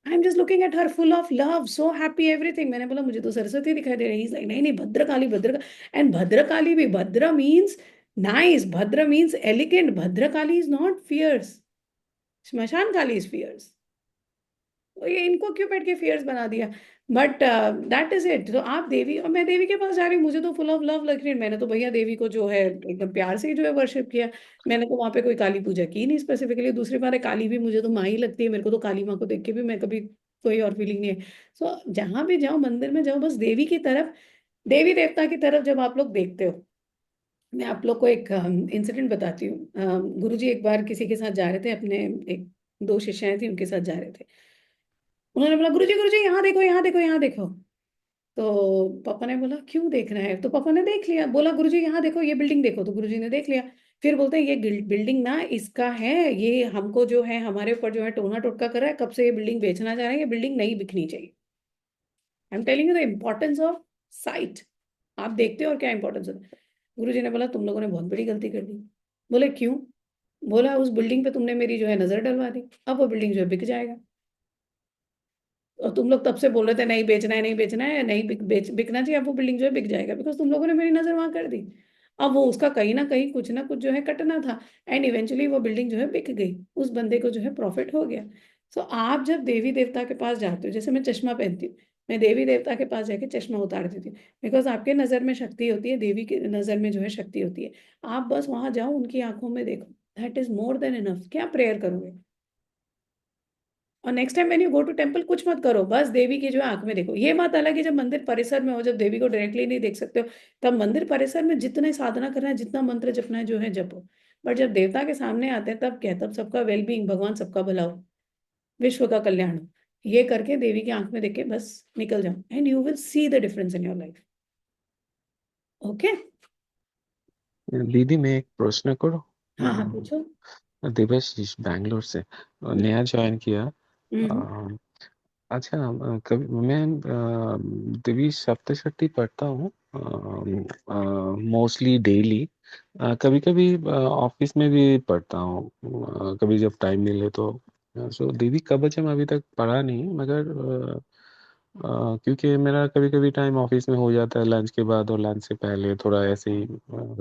S1: I am just looking at her full of love, so happy everything. मैंने बोला मुझे तो सरस्वती दिखाई दे रही है। लाइक नहीं नहीं, भद्रकाली, भद्रकाली। एंड भद्रकाली भी, bhadra means nice, bhadra means elegant, Bhadrakali is not fierce, shmashan Kali is fears. तो ये इनको क्यों बैठ के फियर्स बना दिया? But that is it. तो आप देवी, और मैं देवी के पास जा रही हूँ, मुझे तो फुल ऑफ लव लग रही है। मैंने तो भैया देवी को जो है एकदम प्यार से ही जो है वर्शिप किया। मैंने तो वहां पे कोई काली पूजा की नहीं स्पेसिफिकली। दूसरी बात है, काली भी मुझे तो माँ ही लगती है, मेरे को तो काली माँ को देख के भी मैं कभी कोई और फीलिंग नहीं है। सो जहां भी जाओ, मंदिर में जाओ, बस देवी की तरफ, देवी देवता की तरफ जब आप लोग देखते हो। मैं आप लोग को एक इंसिडेंट बताती हूँ। गुरुजी एक बार किसी के साथ जा रहे थे, अपने एक 2 शिष्याएं थी, उनके साथ जा रहे थे। उन्होंने बोला गुरु जी यहाँ देखो, यहाँ देखो, यहाँ देखो। तो पापा ने बोला क्यों देखना है? तो पापा ने देख लिया, बोला गुरु जी यहाँ देखो, ये बिल्डिंग देखो। तो गुरु जी ने देख लिया। फिर बोलते हैं ये बिल्डिंग ना इसका है, ये हमको जो है हमारे ऊपर जो है टोना टोटका कर रहा है, कब से ये बिल्डिंग बेचना चाह रहा है, ये बिल्डिंग नहीं बिकनी चाहिए। I am telling you the importance of site. आप देखते हो और क्या इंपॉर्टेंस होता है। गुरु जी ने बोला तुम लोगों ने बहुत बड़ी गलती कर दी। बोले क्यों? बोला उस बिल्डिंग पे तुमने मेरी जो है नजर डलवा दी, अब वो बिल्डिंग जो है बिक जाएगा। और तुम लोग तब से बोल रहे थे नहीं बेचना है, नहीं बेचना है, नहीं बिकना चाहिए, अब वो बिल्डिंग जो है बिक जाएगा, बिकॉज तुम लोगों ने मेरी नजर वहां कर दी। अब वो उसका कहीं ना कुछ जो है कटना था। एंड इवेंचुअली वो बिल्डिंग जो है बिक गई, उस बंदे को जो है प्रॉफिट हो गया। सो आप जब देवी देवता के पास जाते हो, जैसे मैं चश्मा पहनती हूँ, मैं देवी देवता के पास जाके चश्मा उतार देती हूँ, बिकॉज आपके नजर में शक्ति होती है, देवी की नजर में जो है शक्ति होती है। आप बस वहां जाओ, उनकी आंखों में देखो, that is more than enough. क्या प्रेयर करोगे? और next time when you go to temple कुछ मत करो, बस देवी की जो है आंख में देखो। ये बात अलग है जब मंदिर परिसर में हो, जब देवी को डायरेक्टली नहीं देख सकते हो, तब मंदिर परिसर में जितने साधना करना है, जितना मंत्र जपना है जो है जपो। बट जब देवता के सामने आते हैं तब क्या, तब सबका वेलबींग, भगवान सबका भला हो, विश्व का कल्याण हो, ये करके देवी की आंख में देख के बस निकल जाओ, and you will see the difference in your life. Okay.
S5: दीदी मैं एक प्रश्न करूँ?
S1: हाँ हाँ पूछो।
S5: देवाशीष बैंगलोर से नया ज्वाइन किया।
S1: हम्म।
S5: अ, अच्छा, कभी मैं देवी सप्तशती पढ़ता हूँ मोस्टली डेली। कभी कभी ऑफिस में भी पढ़ता हूँ, कभी जब टाइम मिले तो। सो देवी कवचम अभी तक पढ़ा नहीं, मगर क्योंकि मेरा कभी कभी टाइम ऑफिस में हो जाता है लंच के बाद, और लंच से पहले थोड़ा ऐसे ही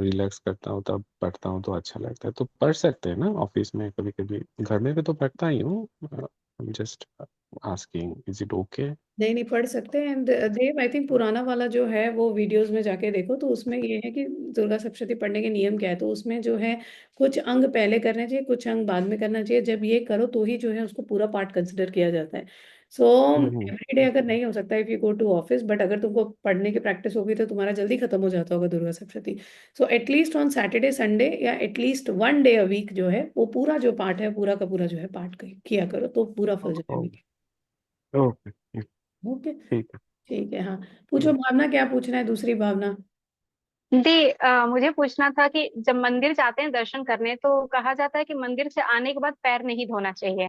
S5: रिलैक्स करता हूँ, तब पढ़ता हूँ तो अच्छा लगता है। तो पढ़ सकते हैं ना ऑफिस में कभी कभी? घर में भी तो पढ़ता ही हूँ। Just asking, is it okay?
S1: नहीं नहीं, पढ़ सकते हैं। एंड देव, आई थिंक पुराना वाला जो है वो वीडियोस में जाके देखो, तो उसमें ये है कि दुर्गा सप्तशती पढ़ने के नियम क्या है। तो उसमें जो है कुछ अंग पहले करने चाहिए, कुछ अंग बाद में करना चाहिए। जब ये करो तो ही जो है उसको पूरा पार्ट कंसिडर किया जाता है। सो एवरीडे अगर नहीं हो सकता, if you go to office, but अगर तुमको पढ़ने की प्रैक्टिस होगी तो तुम्हारा जल्दी खत्म हो जाता होगा Durga Saptashati. So at least on Saturday Sunday, or at least one day a week जो है वो पूरा जो पार्ट है, पूरा का पूरा जो है पार्ट किया करो, तो पूरा फल जो है मिलेगा।
S5: Okay,
S1: okay.
S5: ठीक
S1: ठीक है, हाँ।
S5: है।
S1: पूछो भावना, क्या पूछना है, दूसरी भावना।
S6: दी मुझे पूछना था कि जब मंदिर जाते हैं दर्शन करने तो कहा जाता है कि मंदिर से आने के बाद पैर नहीं धोना चाहिए।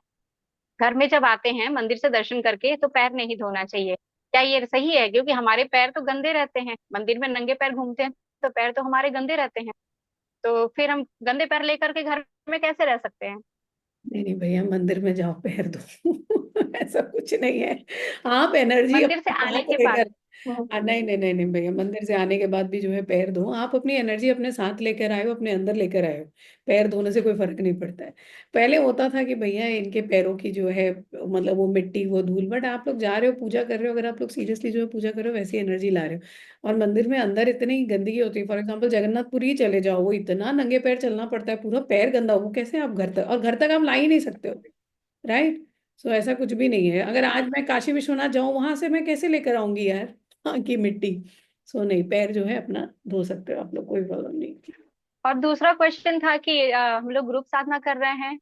S6: घर में जब आते हैं मंदिर से दर्शन करके तो पैर नहीं धोना चाहिए, क्या ये सही है? क्योंकि हमारे पैर तो गंदे रहते हैं, मंदिर में नंगे पैर घूमते हैं तो पैर तो हमारे गंदे रहते हैं। तो फिर हम गंदे पैर लेकर के घर में कैसे रह सकते हैं?
S1: नहीं नहीं भैया, मंदिर में जाओ पैर दो। ऐसा कुछ नहीं है। आप एनर्जी
S6: मंदिर से
S1: अपने
S6: आने
S1: साथ
S6: के बाद।
S1: लेकर,
S6: हम्म।
S1: नहीं नहीं नहीं नहीं भैया, मंदिर से आने के बाद भी जो है पैर धो। आप अपनी एनर्जी अपने साथ लेकर आए हो, अपने अंदर लेकर आए हो। पैर धोने से कोई फर्क नहीं पड़ता है। पहले होता था कि भैया इनके पैरों की जो है, मतलब वो मिट्टी वो धूल, बट आप लोग जा रहे हो पूजा कर रहे हो, अगर आप लोग सीरियसली जो है पूजा कर रहे हो, वैसी एनर्जी ला रहे हो। और मंदिर में अंदर इतनी गंदगी होती है, फॉर एग्जाम्पल जगन्नाथपुरी ही चले जाओ, वो इतना नंगे पैर चलना पड़ता है, पूरा पैर गंदा हो, वो कैसे आप घर तक, और घर तक आप ला ही नहीं सकते हो। राइट। सो ऐसा कुछ भी नहीं है। अगर आज मैं काशी विश्वनाथ जाऊं, वहां से मैं कैसे लेकर आऊंगी यार वहाँ की मिट्टी। सो नहीं, पैर जो है अपना धो सकते हो आप लोग, कोई प्रॉब्लम नहीं।
S6: और दूसरा क्वेश्चन था कि हम लोग ग्रुप साधना कर रहे हैं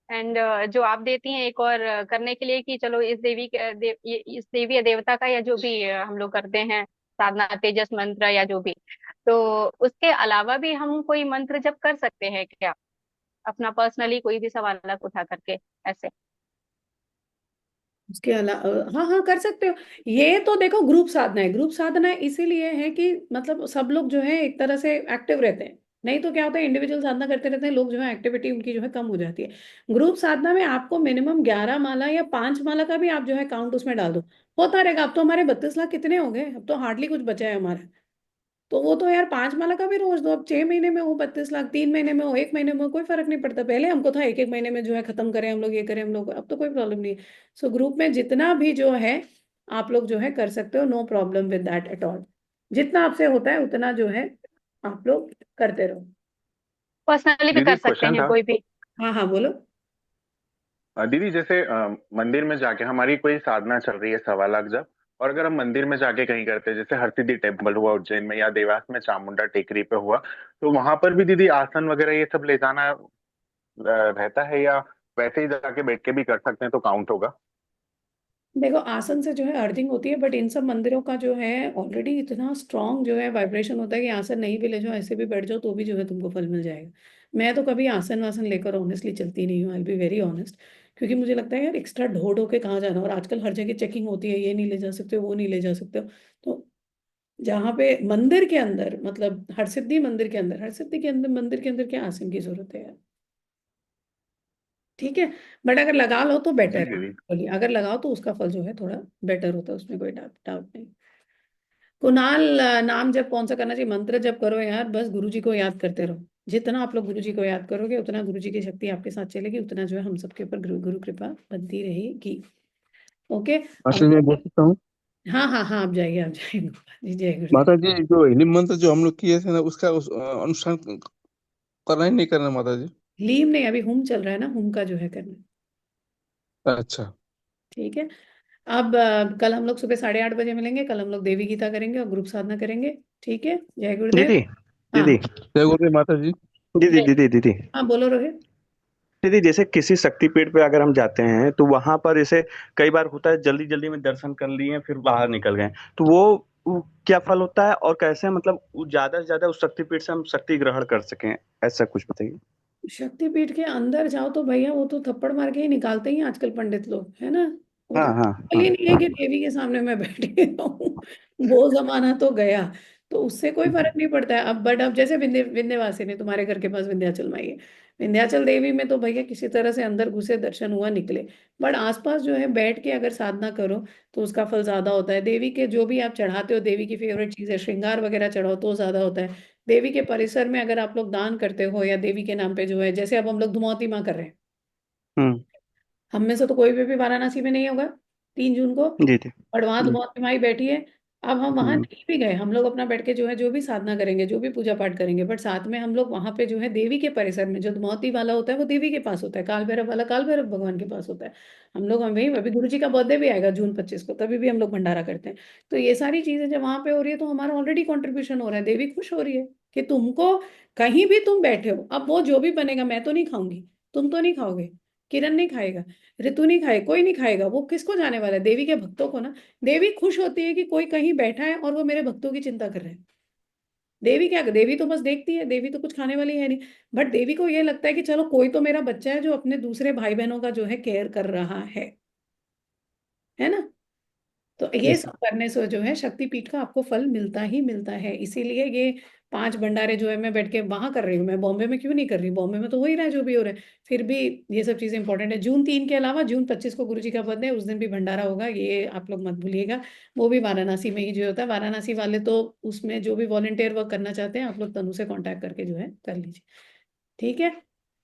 S6: एंड जो आप देती हैं एक और करने के लिए कि चलो इस देवी के इस देवी या देवता का या जो भी हम लोग करते हैं साधना, तेजस मंत्र या जो भी, तो उसके अलावा भी हम कोई मंत्र जप कर सकते हैं क्या? अपना पर्सनली कोई भी सवाल उठा करके ऐसे।
S1: उसके अलावा हाँ हाँ कर सकते हो। ये तो देखो ग्रुप साधना है, ग्रुप साधना इसीलिए है कि मतलब सब लोग जो है एक तरह से एक्टिव रहते हैं। नहीं तो क्या होता है, इंडिविजुअल साधना करते रहते हैं लोग, जो है एक्टिविटी उनकी जो है कम हो जाती है। ग्रुप साधना में आपको मिनिमम 11 माला या 5 माला का भी आप जो है काउंट उसमें डाल दो, होता रहेगा। अब तो हमारे 32 लाख कितने हो गए, अब तो हार्डली कुछ बचा है हमारा। तो वो तो यार 5 माला का भी रोज दो। अब 6 महीने में हो 32 लाख, 3 महीने में हो, 1 महीने में हो, कोई फर्क नहीं पड़ता। पहले हमको था एक एक महीने में जो है खत्म करें हम लोग, ये करें हम लोग, अब तो कोई प्रॉब्लम नहीं है। सो ग्रुप में जितना भी जो है आप लोग जो है कर सकते हो, no problem with that at all. जितना आपसे होता है उतना जो है आप लोग करते रहो।
S6: पर्सनली भी
S7: दीदी
S6: कर
S7: एक
S6: सकते
S7: क्वेश्चन
S6: हैं
S7: था।
S6: कोई भी।
S1: हाँ हाँ बोलो।
S7: दीदी जैसे मंदिर में जाके हमारी कोई साधना चल रही है 1.25 लाख जब, और अगर हम मंदिर में जाके कहीं करते हैं, जैसे हरसिद्धि टेम्पल हुआ उज्जैन में, या देवास में चामुंडा टेकरी पे हुआ, तो वहां पर भी दीदी आसन वगैरह ये सब ले जाना रहता है, या वैसे ही जाके बैठ के भी कर सकते हैं तो काउंट होगा?
S1: देखो आसन से जो है अर्थिंग होती है, बट इन सब मंदिरों का जो है ऑलरेडी इतना स्ट्रांग जो है वाइब्रेशन होता है कि आसन नहीं भी ले जाओ, ऐसे भी बैठ जाओ तो भी जो है तुमको फल मिल जाएगा। मैं तो कभी आसन वासन लेकर ऑनेस्टली चलती नहीं हूँ, आई बी वेरी ऑनेस्ट। क्योंकि मुझे लगता है यार एक्स्ट्रा ढो ढो के कहाँ जाना, और आजकल हर जगह चेकिंग होती है, ये नहीं ले जा सकते हो, वो नहीं ले जा सकते हो। तो जहाँ पे मंदिर के अंदर, मतलब हरसिद्धि मंदिर के अंदर, हरसिद्धि के अंदर मंदिर के अंदर क्या आसन की जरूरत है यार। ठीक है। बट अगर लगा लो तो
S7: जी
S1: बेटर है।
S7: दीदी।
S1: बोलिए, अगर लगाओ तो उसका फल जो है थोड़ा बेटर होता है, उसमें कोई डाउट डाउट नहीं। कुणाल, नाम जब कौन सा करना चाहिए, मंत्र जब करो यार, बस गुरु जी को याद करते रहो। जितना आप लोग गुरु जी को याद करोगे उतना गुरु जी की शक्ति आपके साथ चलेगी, उतना जो है हम सबके ऊपर गुरु गुरु कृपा बनती रहेगी। ओके। अब
S8: माता जी मैं बोल सकता हूँ?
S1: हाँ हाँ हाँ, आप जाइए आप जाइए। जी जय गुरु जी।
S8: माता जी जो हिंदी मंत्र जो हम लोग किए थे ना, उसका अनुष्ठान करना ही नहीं करना माता जी?
S1: लीम नहीं, अभी हुम चल रहा है ना, हुम का जो है करना।
S8: अच्छा।
S1: ठीक है। अब कल हम लोग सुबह 8:30 बजे मिलेंगे। कल हम लोग देवी गीता करेंगे और ग्रुप साधना करेंगे। ठीक है, जय गुरुदेव।
S9: दीदी
S1: हाँ,
S9: दीदी
S8: जय गुरुदेव माता जी।
S9: दीदी
S1: जय।
S9: दीदी दीदी
S1: हाँ, बोलो रोहित।
S9: दीदी, जैसे किसी शक्तिपीठ पे अगर हम जाते हैं तो वहां पर जैसे कई बार होता है जल्दी जल्दी में दर्शन कर लिए फिर बाहर निकल गए, तो वो क्या फल होता है और कैसे मतलब ज्यादा से ज्यादा उस शक्तिपीठ से हम शक्ति ग्रहण कर सकें, ऐसा कुछ बताइए।
S1: शक्तिपीठ के अंदर जाओ तो भैया वो तो थप्पड़ मार के ही निकालते ही हैं आजकल पंडित लोग, है ना। वो
S9: हाँ
S1: तो
S9: हाँ
S1: पॉसिबल
S9: हाँ
S1: ही नहीं है कि देवी के सामने मैं बैठी रहूं। वो जमाना तो गया। तो उससे कोई फर्क नहीं पड़ता है अब। बट अब जैसे विंध्यवासिनी तुम्हारे घर के पास विंध्याचल माई है, विंध्याचल देवी में तो भैया किसी तरह से अंदर घुसे दर्शन हुआ निकले। बट आसपास जो है बैठ के अगर साधना करो तो उसका फल ज्यादा होता है। देवी के जो भी आप चढ़ाते हो, देवी की फेवरेट चीज है, श्रृंगार वगैरह चढ़ाओ तो ज्यादा होता है। देवी के परिसर में अगर आप लोग दान करते हो या देवी के नाम पे जो है, जैसे अब हम लोग धुमौती माँ कर रहे हैं,
S9: हम्म।
S1: हम में से तो कोई भी वाराणसी में नहीं होगा 3 जून को।
S9: जी जी।
S1: और वहां धुमौती माई बैठी है। अब हम वहां
S9: हम्म।
S1: नहीं भी गए, हम लोग अपना बैठ के जो है जो भी साधना करेंगे, जो भी पूजा पाठ करेंगे, बट साथ में हम लोग वहां पे जो है देवी के परिसर में, जो धुमौती वाला होता है वो देवी के पास होता है, काल भैरव वाला काल भैरव भगवान के पास होता है। हम लोग हम वही, अभी गुरु जी का बर्थडे भी आएगा जून 25 को, तभी भी हम लोग भंडारा करते हैं। तो ये सारी चीजें जब वहां पे हो रही है तो हमारा ऑलरेडी कॉन्ट्रीब्यूशन हो रहा है। देवी खुश हो रही है कि तुमको कहीं भी तुम बैठे हो, अब वो जो भी बनेगा मैं तो नहीं खाऊंगी, तुम तो नहीं खाओगे, किरण नहीं खाएगा, ऋतु नहीं खाए, कोई नहीं खाएगा, वो किसको जाने वाला है, देवी के भक्तों को ना। देवी खुश होती है कि कोई कहीं बैठा है और वो मेरे भक्तों की चिंता कर रहा है। देवी क्या, देवी तो बस देखती है, देवी तो कुछ खाने वाली है नहीं। बट देवी को ये लगता है कि चलो कोई तो मेरा बच्चा है जो अपने दूसरे भाई बहनों का जो है केयर कर रहा है ना। तो ये
S8: यस।
S1: सब करने से जो है शक्तिपीठ का आपको फल मिलता ही मिलता है। इसीलिए ये 5 भंडारे जो है मैं बैठ के वहां कर रही हूँ, मैं बॉम्बे में क्यों नहीं कर रही। बॉम्बे में तो हो ही रहा है जो भी हो रहा है। फिर भी ये सब चीजें इंपॉर्टेंट है। जून 3 के अलावा जून 25 को गुरु जी का बर्थडे है, उस दिन भी भंडारा होगा, ये आप लोग मत भूलिएगा। वो भी वाराणसी में ही जो होता है। वाराणसी वाले तो उसमें जो भी वॉलेंटियर वर्क करना चाहते हैं आप लोग तनु से कॉन्टैक्ट करके जो है कर लीजिए। ठीक है।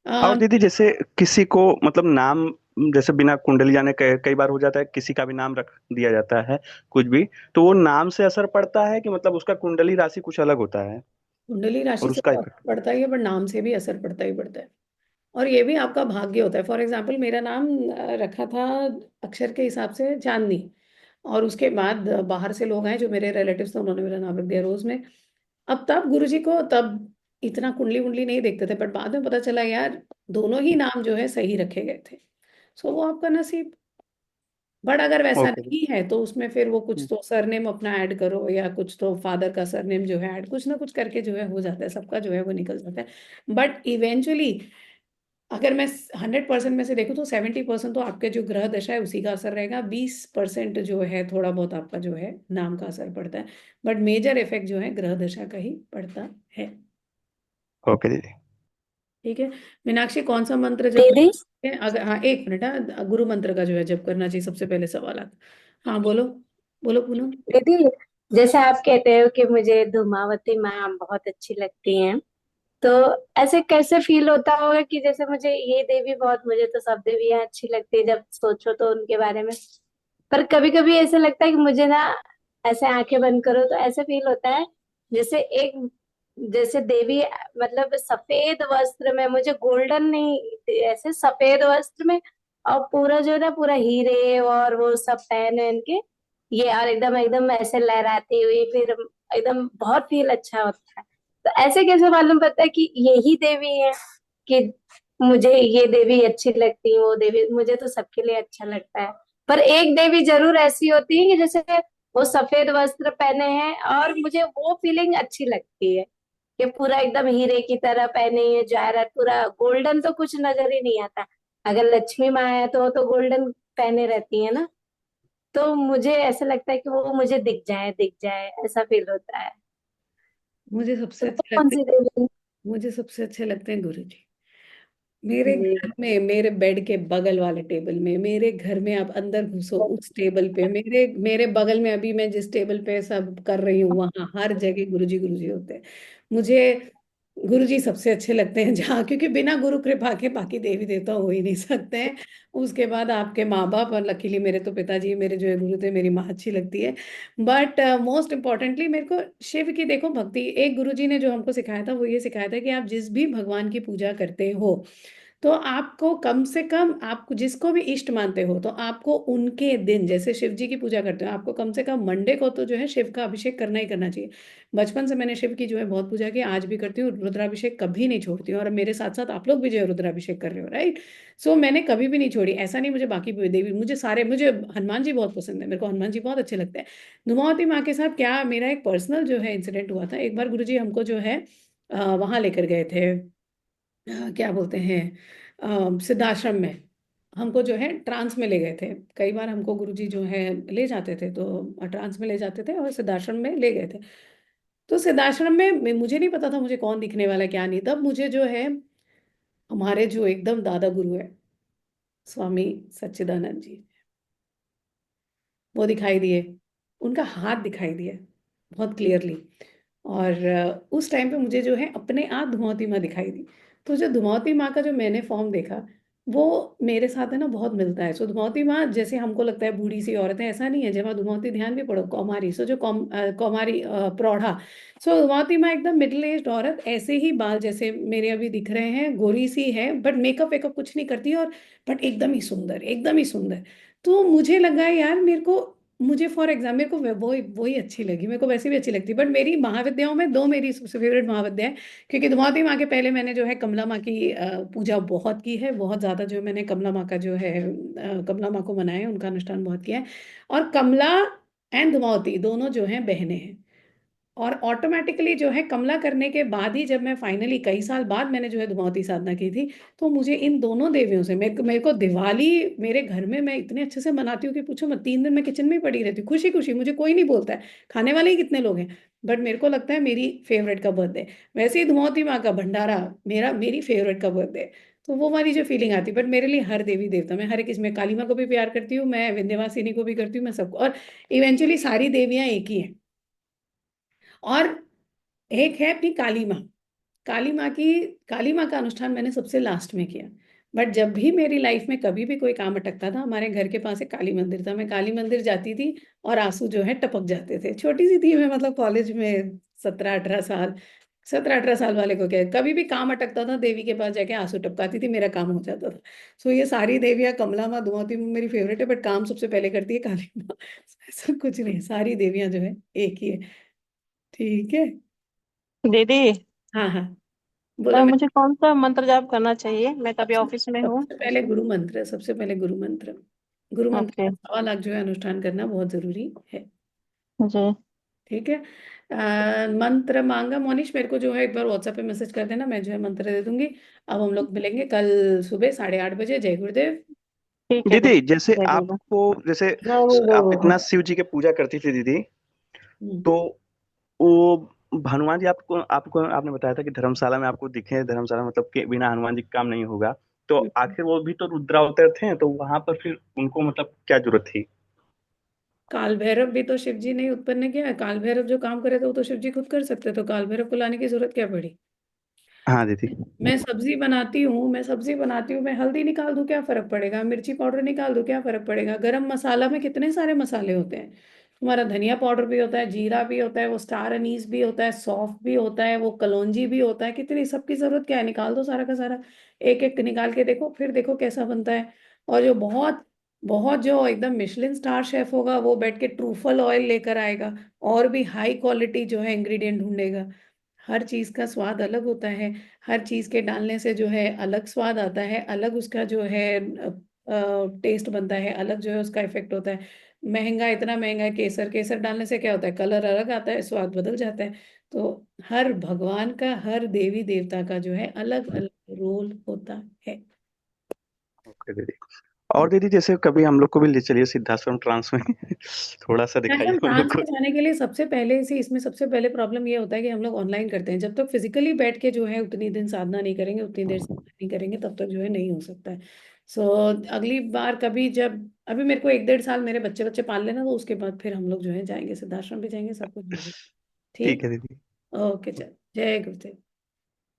S9: और दीदी, जैसे किसी को मतलब नाम, जैसे बिना कुंडली जाने कई बार हो जाता है किसी का भी नाम रख दिया जाता है कुछ भी, तो वो नाम से असर पड़ता है कि मतलब उसका कुंडली राशि कुछ अलग होता है
S1: कुंडली राशि
S9: और
S1: से
S9: उसका
S1: तो
S9: इफेक्ट।
S1: असर पड़ता ही है, बट नाम से भी असर पड़ता ही पड़ता है। और ये भी आपका भाग्य होता है। फॉर एग्जाम्पल मेरा नाम रखा था अक्षर के हिसाब से चांदनी। और उसके बाद बाहर से लोग आए जो मेरे रिलेटिव्स थे, उन्होंने मेरा नाम रख दिया रोज में। अब तब गुरुजी को तब इतना कुंडली वुंडली नहीं देखते थे, बट बाद में पता चला यार दोनों ही नाम जो है सही रखे गए थे। सो वो आपका नसीब। बट अगर वैसा
S9: ओके।
S1: नहीं है तो उसमें फिर वो कुछ तो सरनेम अपना ऐड करो, या कुछ तो फादर का सरनेम जो है ऐड, कुछ ना कुछ करके जो है हो जाता है, सबका जो है वो निकल जाता है। बट इवेंचुअली अगर मैं 100% में से देखूँ तो 70% तो आपके जो ग्रह दशा है उसी का असर रहेगा। 20% जो है थोड़ा बहुत आपका जो है नाम का असर पड़ता है। बट मेजर इफेक्ट जो है ग्रह दशा का ही पड़ता है।
S9: ओके दीदी।
S1: ठीक है। मीनाक्षी कौन सा मंत्र जप
S10: दीदी
S1: करना है? अगर हाँ, 1 मिनट। हाँ, गुरु मंत्र का जो है जप करना चाहिए सबसे पहले सवाल आता। हाँ बोलो, बोलो पूनम।
S10: दीदी जैसे आप कहते हो कि मुझे धूमावती मैम बहुत अच्छी लगती हैं, तो ऐसे कैसे फील होता होगा कि जैसे मुझे ये देवी बहुत, मुझे तो सब देवियां अच्छी लगती है जब सोचो तो उनके बारे में। पर कभी कभी ऐसे लगता है कि मुझे ना, ऐसे आंखें बंद करो तो ऐसे फील होता है जैसे एक, जैसे देवी मतलब सफेद वस्त्र में, मुझे गोल्डन नहीं, ऐसे सफेद वस्त्र में, और पूरा जो है ना पूरा हीरे और वो सब पहन वहन के, ये और एकदम एकदम ऐसे लहराती हुई, फिर एकदम बहुत फील अच्छा होता है। तो ऐसे कैसे मालूम पड़ता है कि यही देवी है, कि मुझे ये देवी अच्छी लगती है, वो देवी, मुझे तो सबके लिए अच्छा लगता है। पर एक देवी जरूर ऐसी होती है कि जैसे वो सफेद वस्त्र पहने हैं और मुझे वो फीलिंग अच्छी लगती है कि पूरा एकदम हीरे की तरह पहने हैं, जवाहरात पूरा गोल्डन तो कुछ नजर ही नहीं आता। अगर लक्ष्मी माँ है तो वो तो गोल्डन पहने रहती है ना। तो मुझे ऐसा लगता है कि वो मुझे दिख जाए ऐसा फील होता है।
S1: मुझे
S10: तो
S1: सबसे
S10: वो
S1: अच्छे
S10: कौन
S1: लगते
S10: सी देवी?
S1: मुझे सबसे अच्छे लगते हैं गुरु जी। मेरे
S10: जी।
S1: घर में, मेरे बेड के बगल वाले टेबल में, मेरे घर में आप अंदर घुसो उस टेबल पे, मेरे मेरे बगल में अभी मैं जिस टेबल पे सब कर रही हूँ वहां हर जगह गुरु जी होते हैं। मुझे गुरु जी सबसे अच्छे लगते हैं जहाँ, क्योंकि बिना गुरु कृपा के बाकी देवी देवता हो ही नहीं सकते हैं। उसके बाद आपके माँ बाप, और लकीली मेरे तो पिताजी मेरे जो है गुरु थे, मेरी माँ अच्छी लगती है। बट मोस्ट इम्पॉर्टेंटली मेरे को शिव की देखो भक्ति, एक गुरु जी ने जो हमको सिखाया था वो ये सिखाया था कि आप जिस भी भगवान की पूजा करते हो तो आपको कम से कम, आपको जिसको भी इष्ट मानते हो तो आपको उनके दिन, जैसे शिव जी की पूजा करते हो, आपको कम से कम मंडे को तो जो है शिव का अभिषेक करना ही करना चाहिए। बचपन से मैंने शिव की जो है बहुत पूजा की, आज भी करती हूँ, रुद्राभिषेक कभी नहीं छोड़ती हूँ, और मेरे साथ साथ आप लोग भी जो है रुद्राभिषेक कर रहे हो, राइट। सो मैंने कभी भी नहीं छोड़ी, ऐसा नहीं मुझे बाकी देवी, मुझे सारे, मुझे हनुमान जी बहुत पसंद है, मेरे को हनुमान जी बहुत अच्छे लगते हैं। धुमावती माँ के साथ क्या मेरा एक पर्सनल जो है इंसिडेंट हुआ था, एक बार गुरुजी हमको जो है वहां लेकर गए थे, क्या बोलते हैं, सिद्धाश्रम में। हमको जो है ट्रांस में ले गए थे, कई बार हमको गुरुजी जो है ले जाते थे, तो ट्रांस में ले जाते थे और सिद्धाश्रम में ले गए थे। तो सिद्धाश्रम में मुझे नहीं पता था मुझे कौन दिखने वाला है, क्या नहीं, तब मुझे जो है हमारे जो एकदम दादा गुरु है, स्वामी सच्चिदानंद जी, वो दिखाई दिए, उनका हाथ दिखाई दिया बहुत क्लियरली। और उस टाइम पे मुझे जो है अपने आप धुमावती माँ दिखाई दी। तो जो धुमावती माँ का जो मैंने फॉर्म देखा, वो मेरे साथ है ना बहुत मिलता है। सो धुमावती माँ जैसे हमको लगता है बूढ़ी सी औरत है, ऐसा नहीं है। जब आप धुमावती ध्यान भी पढ़ो, कौमारी, सो जो कौमारी प्रौढ़ा, सो धुमावती माँ एकदम मिडिल एज औरत, ऐसे ही बाल जैसे मेरे अभी दिख रहे हैं, गोरी सी है, बट मेकअप वेकअप कुछ नहीं करती, और बट एकदम ही सुंदर, एकदम ही सुंदर। तो मुझे लगा यार, मेरे को, मुझे फॉर एग्जाम्पल मेरे को वही वही अच्छी लगी, मेरे को वैसे भी अच्छी लगती। बट मेरी महाविद्याओं में दो मेरी सबसे फेवरेट महाविद्या है, क्योंकि धुमावती माँ के पहले मैंने जो है कमला माँ की पूजा बहुत की है, बहुत ज़्यादा जो है मैंने कमला माँ का जो है कमला माँ को मनाया है, उनका अनुष्ठान बहुत किया है। और कमला एंड धुमावती दोनों जो हैं बहनें हैं। और ऑटोमेटिकली जो है कमला करने के बाद ही, जब मैं फाइनली कई साल बाद मैंने जो है धुमावती साधना की थी, तो मुझे इन दोनों देवियों से, मेरे को दिवाली मेरे घर में मैं इतने अच्छे से मनाती हूँ कि पूछो मत, 3 दिन मैं किचन में ही पड़ी रहती हूँ, खुशी खुशी, मुझे कोई नहीं बोलता है, खाने वाले ही कितने लोग हैं, बट मेरे को लगता है मेरी फेवरेट का बर्थडे। वैसे ही धुमावती माँ का भंडारा मेरी फेवरेट का बर्थडे। तो वो वाली जो फीलिंग आती, बट मेरे लिए हर देवी देवता, मैं हर एक, इसमें काली माँ को भी प्यार करती हूँ, मैं विंध्यवासिनी को भी करती हूँ, मैं सबको, और इवेंचुअली सारी देवियां एक ही हैं। और एक है अपनी काली माँ। काली माँ का अनुष्ठान मैंने सबसे लास्ट में किया। बट जब भी मेरी लाइफ में कभी भी कोई काम अटकता था, हमारे घर के पास एक काली मंदिर था, मैं काली मंदिर जाती थी, और आंसू जो है टपक जाते थे। छोटी सी थी मैं, मतलब कॉलेज में, 17-18 साल, 17-18 साल वाले को क्या, कभी भी काम अटकता था, देवी के पास जाके आंसू टपकाती थी, मेरा काम हो जाता था। सो ये सारी देवियाँ, कमला माँ, धुमावती माँ मेरी फेवरेट है, बट काम सबसे पहले करती है काली माँ। ऐसा कुछ नहीं है, सारी देवियाँ जो है एक ही है। ठीक है।
S11: दीदी,
S1: हाँ हाँ, बोलो।
S11: मुझे कौन सा मंत्र जाप करना चाहिए? मैं तो अभी
S1: सबसे
S11: ऑफिस में हूँ।
S1: सबसे पहले गुरु मंत्र, सबसे पहले गुरु मंत्र, गुरु मंत्र
S11: ओके
S1: का 1.25 लाख जो है अनुष्ठान करना बहुत जरूरी है।
S11: जी।
S1: ठीक है। मंत्र मांगा मोनिश, मेरे को जो है एक बार व्हाट्सएप पे मैसेज कर देना, मैं जो है मंत्र दे दूंगी। अब हम लोग मिलेंगे कल सुबह 8:30 बजे। जय गुरुदेव।
S11: ठीक है
S9: दीदी,
S11: दीदी।
S9: जैसे
S11: जय गुरु।
S9: आपको, जैसे
S11: जय
S9: आप
S11: गुरु।
S9: इतना शिव जी की पूजा करती थी दीदी,
S1: हम्म,
S9: तो वो हनुमान जी आपको आपको आपने बताया था कि धर्मशाला में आपको दिखे, धर्मशाला मतलब कि बिना हनुमान जी के काम नहीं होगा। तो
S1: हम्म।
S9: आखिर वो भी तो रुद्रावतार थे, तो वहां पर फिर उनको मतलब क्या जरूरत थी?
S1: काल भैरव भी तो शिव जी ने ही उत्पन्न किया है। काल भैरव जो काम करे थे वो तो शिव जी खुद कर सकते, तो काल भैरव को लाने की जरूरत क्या पड़ी।
S9: हाँ दीदी।
S1: मैं सब्जी बनाती हूँ, मैं हल्दी निकाल दूँ क्या फर्क पड़ेगा, मिर्ची पाउडर निकाल दूँ क्या फर्क पड़ेगा, गरम मसाला में कितने सारे मसाले होते हैं। तुम्हारा धनिया पाउडर भी होता है, जीरा भी होता है, वो स्टार अनीस भी होता है, सौंफ भी होता है, वो कलौंजी भी होता है, कितनी, सबकी जरूरत क्या है, निकाल दो सारा का सारा। एक एक निकाल के देखो, फिर देखो कैसा बनता है। और जो बहुत बहुत जो एकदम मिशलिन स्टार शेफ होगा, वो बैठ के ट्रूफल ऑयल लेकर आएगा, और भी हाई क्वालिटी जो है इंग्रेडिएंट ढूंढेगा। हर चीज का स्वाद अलग होता है, हर चीज के डालने से जो है अलग स्वाद आता है, अलग उसका जो है टेस्ट बनता है, अलग जो है उसका इफेक्ट होता है। महंगा, इतना महंगा है केसर, केसर डालने से क्या होता है, कलर अलग आता है, स्वाद बदल जाता है। तो हर भगवान का, हर देवी देवता का जो है अलग अलग रोल होता है।
S9: ओके दीदी। और दीदी, जैसे कभी हम लोग को भी ले चलिए सिद्धाश्रम ट्रांस में थोड़ा सा दिखाइए
S1: हम
S9: हम लोग
S1: फ्रांस
S9: को।
S1: में जाने के लिए सबसे पहले से, इसमें सबसे पहले प्रॉब्लम ये होता है कि हम लोग ऑनलाइन करते हैं, जब तक फिजिकली बैठ के जो है उतनी दिन साधना नहीं करेंगे, उतनी देर साधना नहीं करेंगे, तब तक जो है नहीं हो सकता है। सो अगली बार कभी, जब अभी मेरे को 1-1.5 साल मेरे बच्चे बच्चे पाल लेना, तो उसके बाद फिर हम लोग जो है जाएंगे, सिद्धाश्रम भी जाएंगे, सब कुछ होगा।
S9: ठीक
S1: ठीक।
S9: है दीदी।
S1: ओके, चल, जय गुरुदेव।